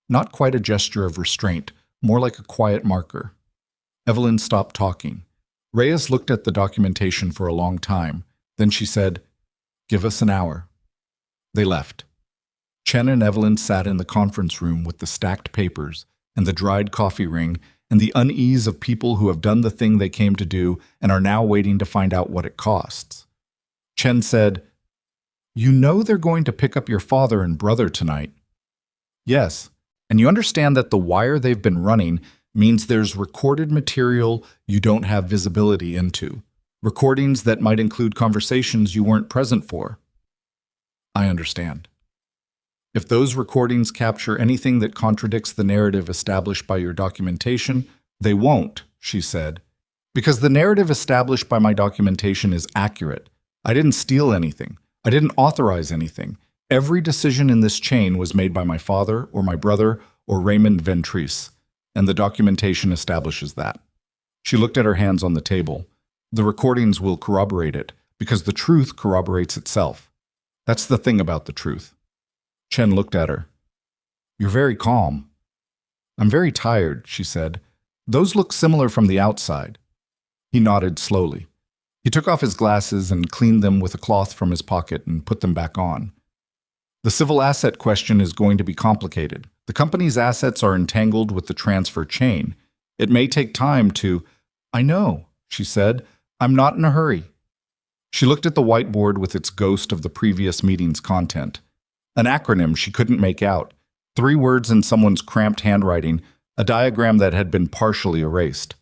Not quite a gesture of restraint, more like a quiet marker. Evelyn stopped talking. Reyes looked at the documentation for a long time. Then she said, "Give us an hour." They left. Chen and Evelyn sat in the conference room with the stacked papers and the dried coffee ring and the unease of people who have done the thing they came to do and are now waiting to find out what it costs. Chen said, "You know they're going to pick up your father and brother tonight." "Yes, and you understand that the wire they've been running means there's recorded material you don't have visibility into, recordings that might include conversations you weren't present for." "I understand." "If those recordings capture anything that contradicts the narrative established by your documentation, they won't," she said, "because the narrative established by my documentation is accurate. I didn't steal anything. I didn't authorize anything. Every decision in this chain was made by my father or my brother or Raymond Ventris, and the documentation establishes that." She looked at her hands on the table. "The recordings will corroborate it, because the truth corroborates itself. That's the thing about the truth." Chen looked at her. "You're very calm." "I'm very tired," she said. "Those look similar from the outside." He nodded slowly. He took off his glasses and cleaned them with a cloth from his pocket and put them back on. "The civil asset question is going to be complicated. The company's assets are entangled with the transfer chain. It may take time to—" "I know," she said. "I'm not in a hurry." She looked at the whiteboard with its ghost of the previous meeting's content. An acronym she couldn't make out, 3 words in someone's cramped handwriting, a diagram that had been partially erased.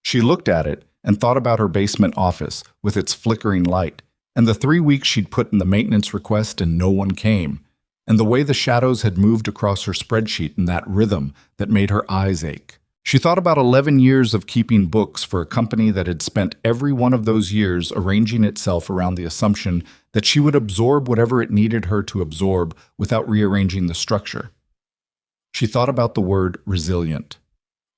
She looked at it and thought about her basement office with its flickering light, and the 3 weeks she'd put in the maintenance request and no one came, and the way the shadows had moved across her spreadsheet in that rhythm that made her eyes ache. She thought about 11 years of keeping books for a company that had spent every one of those years arranging itself around the assumption that she would absorb whatever it needed her to absorb without rearranging the structure. She thought about the word resilient.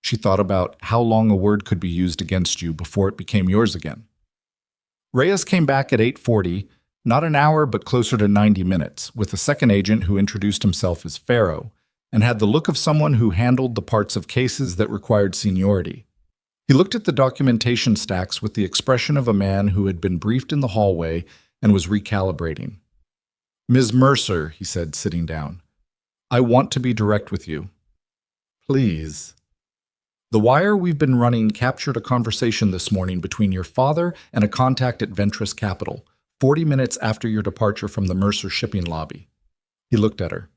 She thought about how long a word could be used against you before it became yours again. Reyes came back at 8:40, not an hour but closer to 90 minutes, with a second agent who introduced himself as Pharaoh, and had the look of someone who handled the parts of cases that required seniority. He looked at the documentation stacks with the expression of a man who had been briefed in the hallway and was recalibrating. "Ms. Mercer," he said, sitting down, "I want to be direct with you." "Please." "The wire we've been running captured a conversation this morning between your father and a contact at Ventris Capital, 40 minutes after your departure from the Mercer shipping lobby." He looked at her.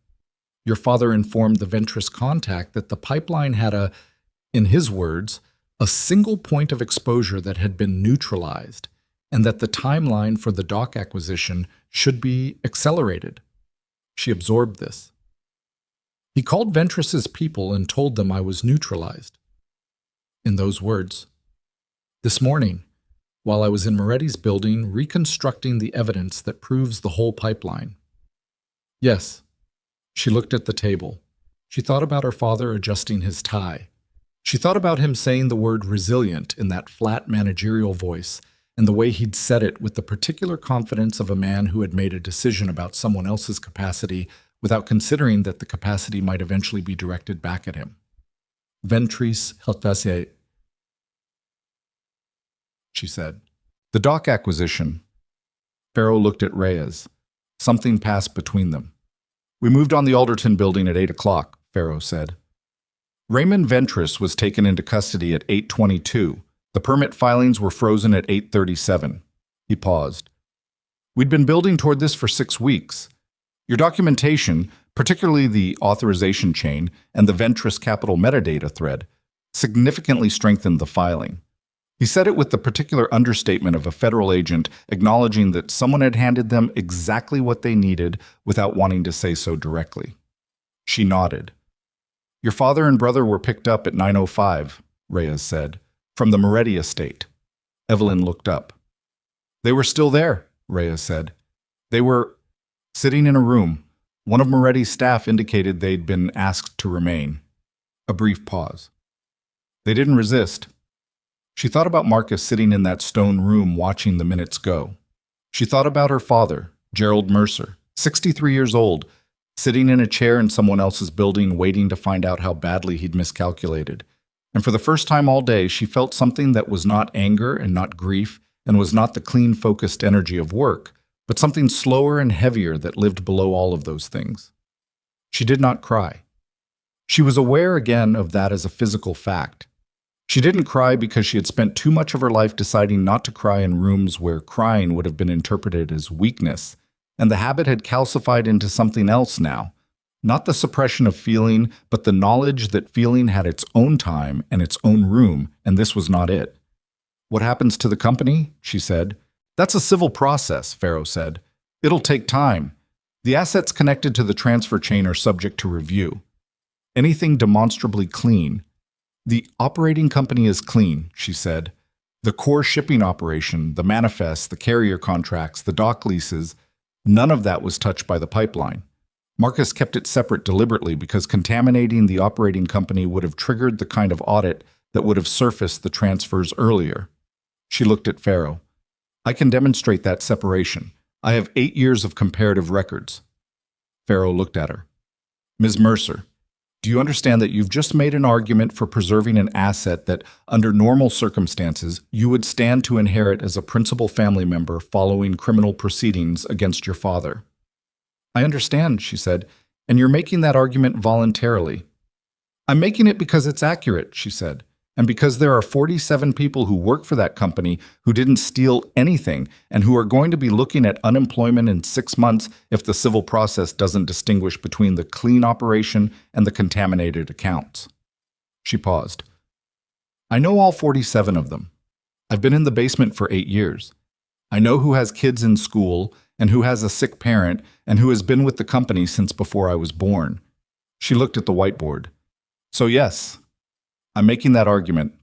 "Your father informed the Ventris contact that the pipeline had in his words, a single point of exposure that had been neutralized, and that the timeline for the dock acquisition should be accelerated." She absorbed this. "He called Ventris's people and told them I was neutralized." In those words. "This morning, while I was in Moretti's building reconstructing the evidence that proves the whole pipeline." "Yes." She looked at the table. She thought about her father adjusting his tie. She thought about him saying the word resilient in that flat managerial voice, and the way he'd said it with the particular confidence of a man who had made a decision about someone else's capacity without considering that the capacity might eventually be directed back at him. "Ventris helpless," she said. "The dock acquisition." Pharaoh looked at Reyes. Something passed between them. "We moved on the Alderton building at 8 o'clock, Pharaoh said. "Raymond Ventris was taken into custody at 8:22. The permit filings were frozen at 8:37. He paused. "We'd been building toward this for 6 weeks. Your documentation, particularly the authorization chain and the Ventris Capital metadata thread, significantly strengthened the filing." He said it with the particular understatement of a federal agent acknowledging that someone had handed them exactly what they needed without wanting to say so directly. She nodded. Your father and brother were picked up at 9:05, Reyes said, from the Moretti estate. Evelyn looked up. They were still there, Reyes said. They were sitting in a room. One of Moretti's staff indicated they'd been asked to remain. A brief pause. They didn't resist. She thought about Marcus sitting in that stone room watching the minutes go. She thought about her father, Gerald Mercer, 63 years old, sitting in a chair in someone else's building waiting to find out how badly he'd miscalculated. And for the first time all day, she felt something that was not anger and not grief and was not the clean, focused energy of work, but something slower and heavier that lived below all of those things. She did not cry. She was aware again of that as a physical fact. She didn't cry because she had spent too much of her life deciding not to cry in rooms where crying would have been interpreted as weakness, and the habit had calcified into something else now. Not the suppression of feeling, but the knowledge that feeling had its own time and its own room, and this was not it. What happens to the company? She said. That's a civil process, Farrow said. It'll take time. The assets connected to the transfer chain are subject to review. Anything demonstrably clean. The operating company is clean, she said. The core shipping operation, the manifests, the carrier contracts, the dock leases, none of that was touched by the pipeline. Marcus kept it separate deliberately because contaminating the operating company would have triggered the kind of audit that would have surfaced the transfers earlier. She looked at Farrow. I can demonstrate that separation. I have 8 years of comparative records. Farrow looked at her. Ms. Mercer, do you understand that you've just made an argument for preserving an asset that, under normal circumstances, you would stand to inherit as a principal family member following criminal proceedings against your father? I understand, she said, and you're making that argument voluntarily. I'm making it because it's accurate, she said, and because there are 47 people who work for that company who didn't steal anything and who are going to be looking at unemployment in 6 months if the civil process doesn't distinguish between the clean operation and the contaminated accounts. She paused. I know all 47 of them. I've been in the basement for 8 years. I know who has kids in school and who has a sick parent and who has been with the company since before I was born. She looked at the whiteboard. So yes, I'm making that argument.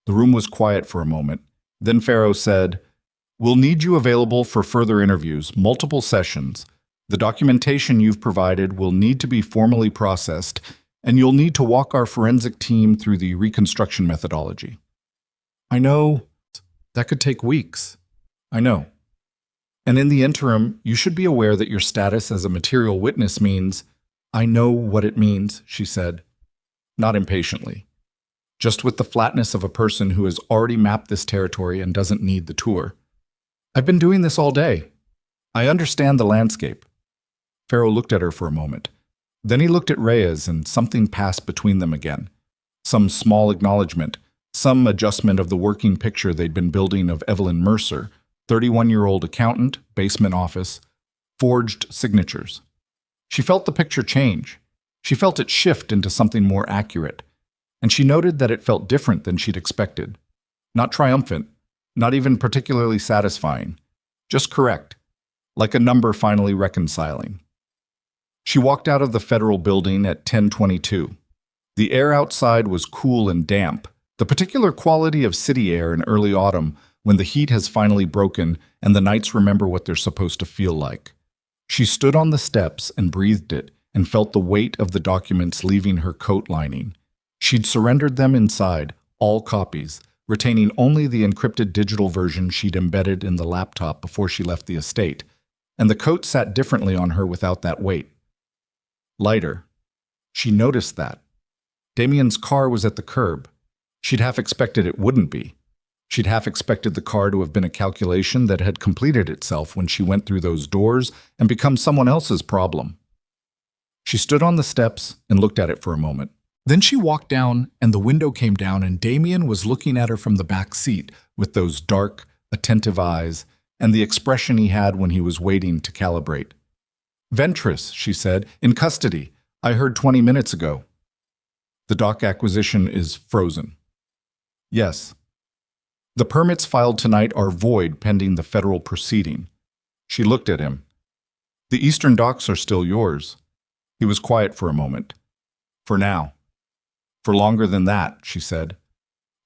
The room was quiet for a moment. Then Farrow said, We'll need you available for further interviews, multiple sessions. The documentation you've provided will need to be formally processed, and you'll need to walk our forensic team through the reconstruction methodology. I know that could take weeks. I know. And in the interim, you should be aware that your status as a material witness means, I know what it means, she said, not impatiently. Just with the flatness of a person who has already mapped this territory and doesn't need the tour. I've been doing this all day. I understand the landscape. Farrow looked at her for a moment. Then he looked at Reyes and something passed between them again. Some small acknowledgement, some adjustment of the working picture they'd been building of Evelyn Mercer, 31-year-old accountant, basement office, forged signatures. She felt the picture change. She felt it shift into something more accurate. And she noted that it felt different than she'd expected. Not triumphant, not even particularly satisfying, just correct, like a number finally reconciling. She walked out of the federal building at 10:22. The air outside was cool and damp, the particular quality of city air in early autumn when the heat has finally broken and the nights remember what they're supposed to feel like. She stood on the steps and breathed it and felt the weight of the documents leaving her coat lining. She'd surrendered them inside, all copies, retaining only the encrypted digital version she'd embedded in the laptop before she left the estate, and the coat sat differently on her without that weight. Lighter. She noticed that. Damien's car was at the curb. She'd half expected it wouldn't be. She'd half expected the car to have been a calculation that had completed itself when she went through those doors and become someone else's problem. She stood on the steps and looked at it for a moment. Then she walked down, and the window came down, and Damien was looking at her from the back seat with those dark, attentive eyes and the expression he had when he was waiting to calibrate. Ventris, she said, in custody. I heard 20 minutes ago. The dock acquisition is frozen. Yes. The permits filed tonight are void pending the federal proceeding. She looked at him. The eastern docks are still yours. He was quiet for a moment. For now. For longer than that, she said.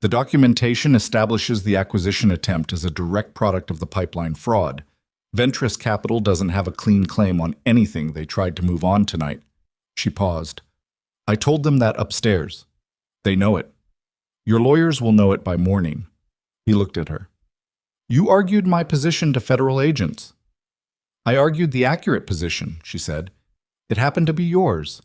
The documentation establishes the acquisition attempt as a direct product of the pipeline fraud. Ventris Capital doesn't have a clean claim on anything they tried to move on tonight. She paused. I told them that upstairs. They know it. Your lawyers will know it by morning. He looked at her. You argued my position to federal agents. I argued the accurate position, she said. It happened to be yours.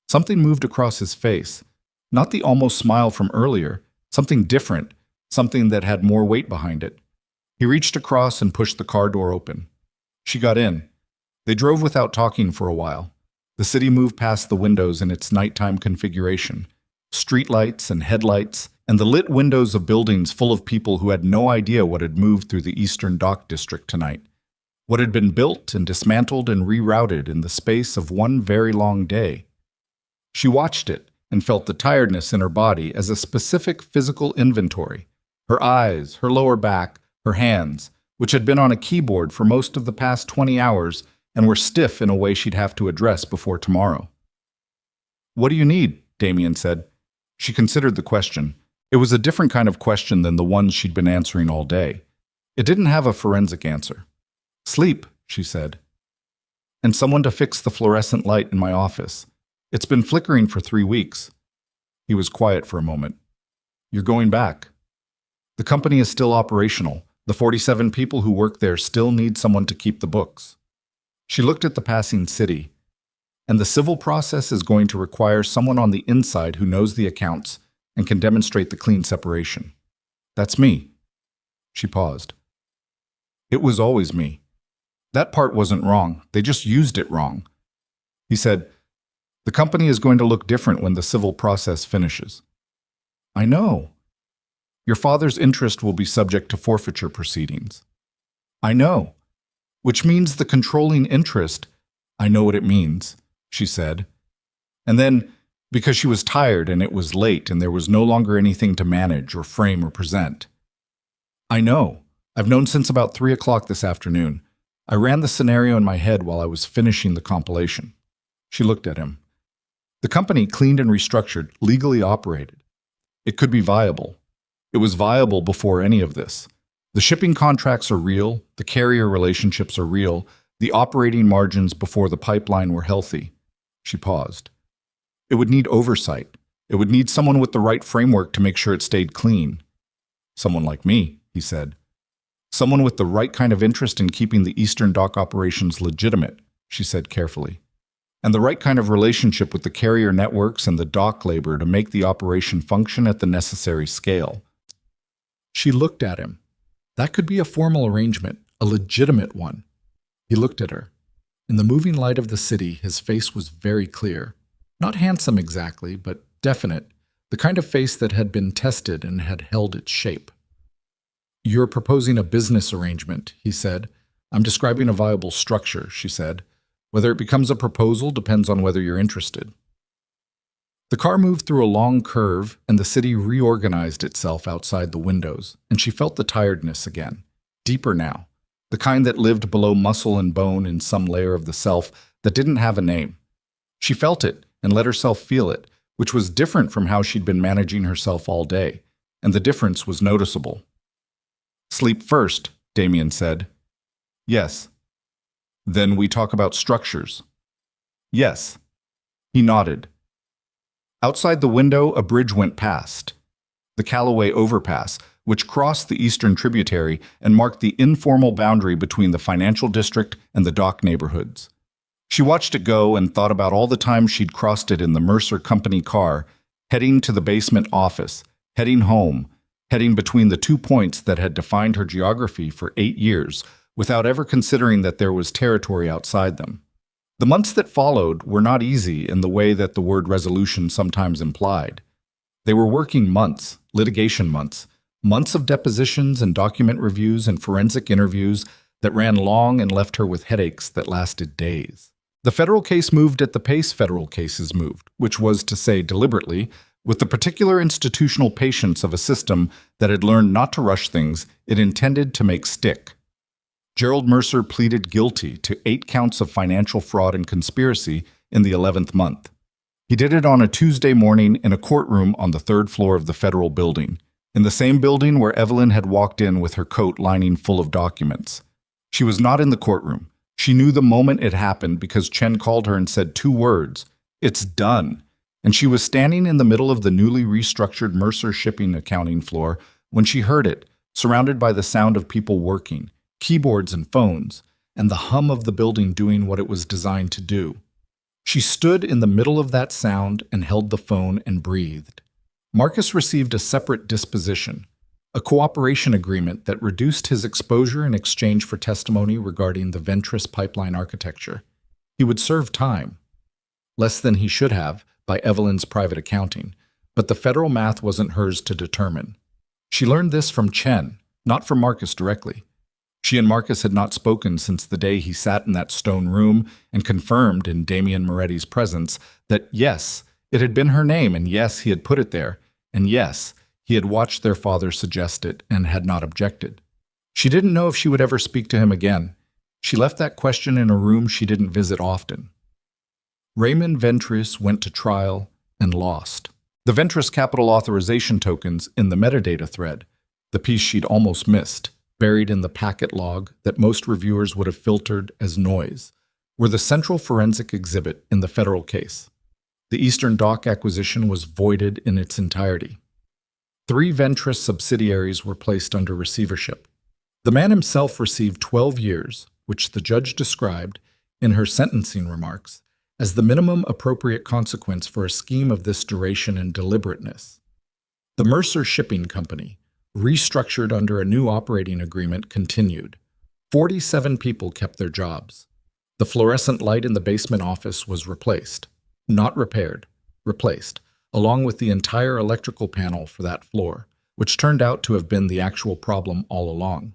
Something moved across his face. Not the almost smile from earlier, something different, something that had more weight behind it. He reached across and pushed the car door open. She got in. They drove without talking for a while. The city moved past the windows in its nighttime configuration. Streetlights and headlights, and the lit windows of buildings full of people who had no idea what had moved through the Eastern Dock District tonight. What had been built and dismantled and rerouted in the space of one very long day. She watched it and felt the tiredness in her body as a specific physical inventory. Her eyes, her lower back, her hands, which had been on a keyboard for most of the past 20 hours and were stiff in a way she'd have to address before tomorrow. What do you need? Damien said. She considered the question. It was a different kind of question than the ones she'd been answering all day. It didn't have a forensic answer. Sleep, she said. And someone to fix the fluorescent light in my office. It's been flickering for 3 weeks. He was quiet for a moment. You're going back. The company is still operational. The 47 people who work there still need someone to keep the books. She looked at the passing city. And the civil process is going to require someone on the inside who knows the accounts and can demonstrate the clean separation. That's me. She paused. It was always me. That part wasn't wrong. They just used it wrong. He said, the company is going to look different when the civil process finishes. I know. Your father's interest will be subject to forfeiture proceedings. I know. Which means the controlling interest, I know what it means, she said. And then, because she was tired and it was late and there was no longer anything to manage or frame or present. I know. I've known since about 3 o'clock this afternoon. I ran the scenario in my head while I was finishing the compilation. She looked at him. The company, cleaned and restructured, legally operated. It could be viable. It was viable before any of this. The shipping contracts are real, the carrier relationships are real, the operating margins before the pipeline were healthy. She paused. It would need oversight. It would need someone with the right framework to make sure it stayed clean. Someone like me, he said. Someone with the right kind of interest in keeping the Eastern Dock operations legitimate, she said carefully. And the right kind of relationship with the carrier networks and the dock labor to make the operation function at the necessary scale. She looked at him. That could be a formal arrangement, a legitimate one. He looked at her. In the moving light of the city, his face was very clear. Not handsome exactly, but definite, the kind of face that had been tested and had held its shape. You're proposing a business arrangement, he said. I'm describing a viable structure, she said. Whether it becomes a proposal depends on whether you're interested. The car moved through a long curve, and the city reorganized itself outside the windows, and she felt the tiredness again, deeper now, the kind that lived below muscle and bone in some layer of the self that didn't have a name. She felt it and let herself feel it, which was different from how she'd been managing herself all day, and the difference was noticeable. Sleep first, Damien said. Yes. Then we talk about structures. Yes. He nodded. Outside the window, a bridge went past. The Callaway Overpass, which crossed the eastern tributary and marked the informal boundary between the financial district and the dock neighborhoods. She watched it go and thought about all the times she'd crossed it in the Mercer Company car, heading to the basement office, heading home, heading between the 2 points that had defined her geography for 8 years, without ever considering that there was territory outside them. The months that followed were not easy in the way that the word resolution sometimes implied. They were working months, litigation months, months of depositions and document reviews and forensic interviews that ran long and left her with headaches that lasted days. The federal case moved at the pace federal cases moved, which was to say deliberately, with the particular institutional patience of a system that had learned not to rush things it intended to make stick. Gerald Mercer pleaded guilty to 8 counts of financial fraud and conspiracy in the 11th month. He did it on a Tuesday morning in a courtroom on the third floor of the federal building, in the same building where Evelyn had walked in with her coat lining full of documents. She was not in the courtroom. She knew the moment it happened because Chen called her and said 2 words, "It's done." And she was standing in the middle of the newly restructured Mercer shipping accounting floor when she heard it, surrounded by the sound of people working, keyboards and phones, and the hum of the building doing what it was designed to do. She stood in the middle of that sound and held the phone and breathed. Marcus received a separate disposition, a cooperation agreement that reduced his exposure in exchange for testimony regarding the Ventris pipeline architecture. He would serve time, less than he should have, by Evelyn's private accounting, but the federal math wasn't hers to determine. She learned this from Chen, not from Marcus directly. She and Marcus had not spoken since the day he sat in that stone room and confirmed in Damian Moretti's presence that yes, it had been her name, and yes, he had put it there, and yes, he had watched their father suggest it and had not objected. She didn't know if she would ever speak to him again. She left that question in a room she didn't visit often. Raymond Ventris went to trial and lost. The Ventris capital authorization tokens in the metadata thread, the piece she'd almost missed, buried in the packet log that most reviewers would have filtered as noise, were the central forensic exhibit in the federal case. The Eastern Dock acquisition was voided in its entirety. 3 Ventris subsidiaries were placed under receivership. The man himself received 12 years, which the judge described, in her sentencing remarks, as the minimum appropriate consequence for a scheme of this duration and deliberateness. The Mercer Shipping Company, restructured under a new operating agreement, continued. 47 people kept their jobs. The fluorescent light in the basement office was replaced. Not repaired, replaced, along with the entire electrical panel for that floor, which turned out to have been the actual problem all along.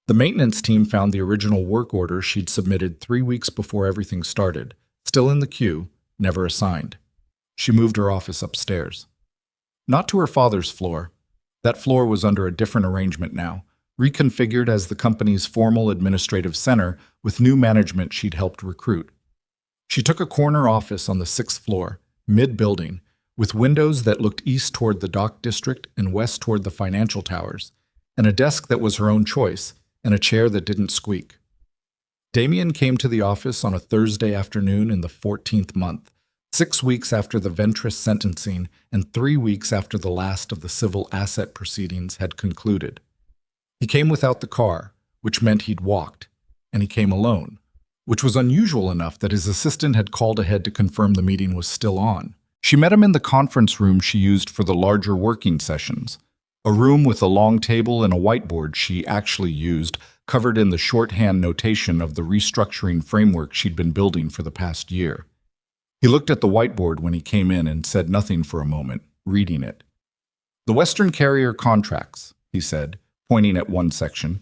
The maintenance team found the original work order she'd submitted 3 weeks before everything started, still in the queue, never assigned. She moved her office upstairs. Not to her father's floor. That floor was under a different arrangement now, reconfigured as the company's formal administrative center with new management she'd helped recruit. She took a corner office on the 6th floor, mid-building, with windows that looked east toward the dock district and west toward the financial towers, and a desk that was her own choice, and a chair that didn't squeak. Damian came to the office on a Thursday afternoon in the 14th month, 6 weeks after the Ventris sentencing and 3 weeks after the last of the civil asset proceedings had concluded. He came without the car, which meant he'd walked, and he came alone, which was unusual enough that his assistant had called ahead to confirm the meeting was still on. She met him in the conference room she used for the larger working sessions, a room with a long table and a whiteboard she actually used, covered in the shorthand notation of the restructuring framework she'd been building for the past year. He looked at the whiteboard when he came in and said nothing for a moment, reading it. "The Western Carrier contracts," he said, pointing at one section,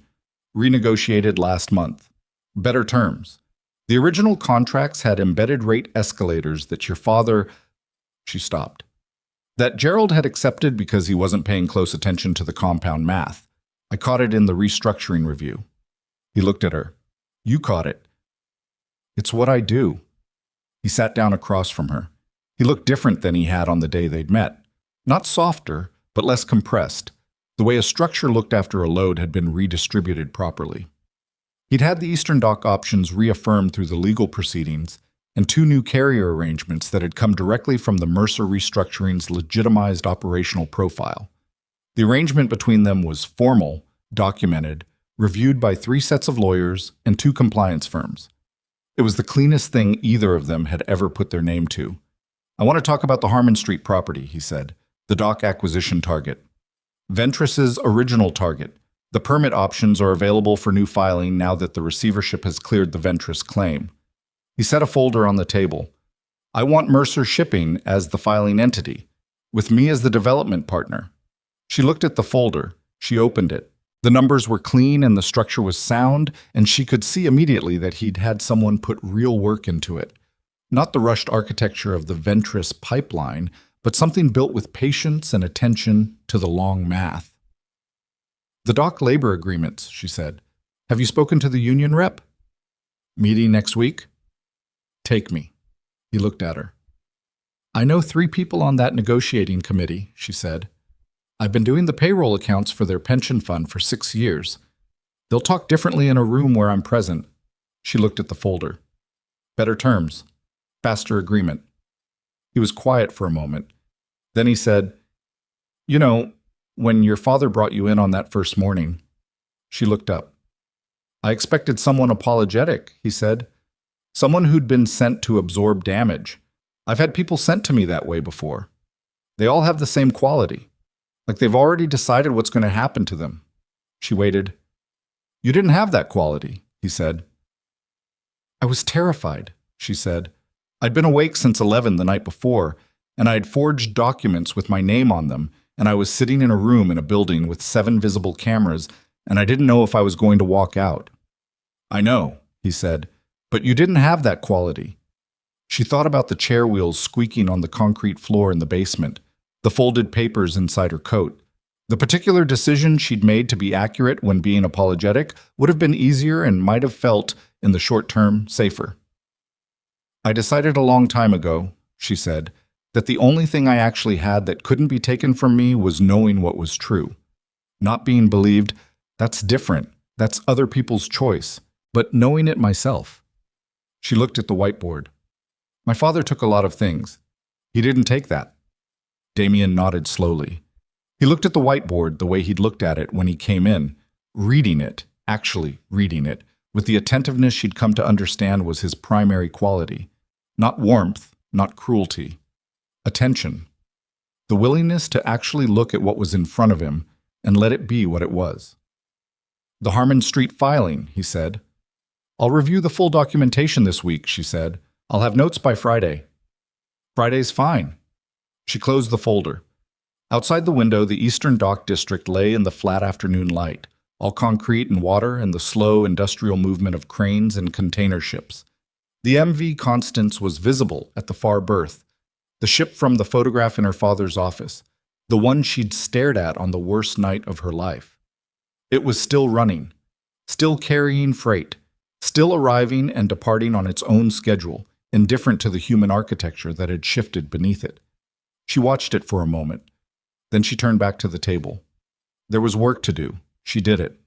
"renegotiated last month. Better terms. The original contracts had embedded rate escalators that your father—" She stopped. "That Gerald had accepted because he wasn't paying close attention to the compound math. I caught it in the restructuring review." He looked at her. "You caught it." "It's what I do." He sat down across from her. He looked different than he had on the day they'd met. Not softer, but less compressed. The way a structure looked after a load had been redistributed properly. He'd had the Eastern Dock options reaffirmed through the legal proceedings and 2 new carrier arrangements that had come directly from the Mercer restructuring's legitimized operational profile. The arrangement between them was formal, documented, reviewed by 3 sets of lawyers and 2 compliance firms. It was the cleanest thing either of them had ever put their name to. "I want to talk about the Harmon Street property," he said, "the dock acquisition target. Ventris's original target. The permit options are available for new filing now that the receivership has cleared the Ventris claim." He set a folder on the table. "I want Mercer Shipping as the filing entity, with me as the development partner." She looked at the folder. She opened it. The numbers were clean and the structure was sound, and she could see immediately that he'd had someone put real work into it. Not the rushed architecture of the Ventris pipeline, but something built with patience and attention to the long math. "The dock labor agreements," she said. "Have you spoken to the union rep?" "Meeting next week?" "Take me." He looked at her. I know 3 people on that negotiating committee, she said. I've been doing the payroll accounts for their pension fund for 6 years. They'll talk differently in a room where I'm present. She looked at the folder. Better terms. Faster agreement. He was quiet for a moment. Then he said, You know, when your father brought you in on that first morning. She looked up. I expected someone apologetic, he said. Someone who'd been sent to absorb damage. I've had people sent to me that way before. They all have the same quality. Like they've already decided what's going to happen to them. She waited. You didn't have that quality, he said. I was terrified, she said. I'd been awake since 11 the night before, and I had forged documents with my name on them, and I was sitting in a room in a building with 7 visible cameras, and I didn't know if I was going to walk out. I know, he said, but you didn't have that quality. She thought about the chair wheels squeaking on the concrete floor in the basement, the folded papers inside her coat. The particular decision she'd made to be accurate when being apologetic would have been easier and might have felt, in the short term, safer. I decided a long time ago, she said, that the only thing I actually had that couldn't be taken from me was knowing what was true. Not being believed, that's different. That's other people's choice. But knowing it myself. She looked at the whiteboard. My father took a lot of things. He didn't take that. Damien nodded slowly. He looked at the whiteboard the way he'd looked at it when he came in, reading it, actually reading it, with the attentiveness she'd come to understand was his primary quality. Not warmth, not cruelty. Attention. The willingness to actually look at what was in front of him and let it be what it was. The Harmon Street filing, he said. I'll review the full documentation this week, she said. I'll have notes by Friday. Friday's fine. She closed the folder. Outside the window, the Eastern Dock District lay in the flat afternoon light, all concrete and water and the slow industrial movement of cranes and container ships. The MV Constance was visible at the far berth, the ship from the photograph in her father's office, the one she'd stared at on the worst night of her life. It was still running, still carrying freight, still arriving and departing on its own schedule, indifferent to the human architecture that had shifted beneath it. She watched it for a moment. Then she turned back to the table. There was work to do. She did it.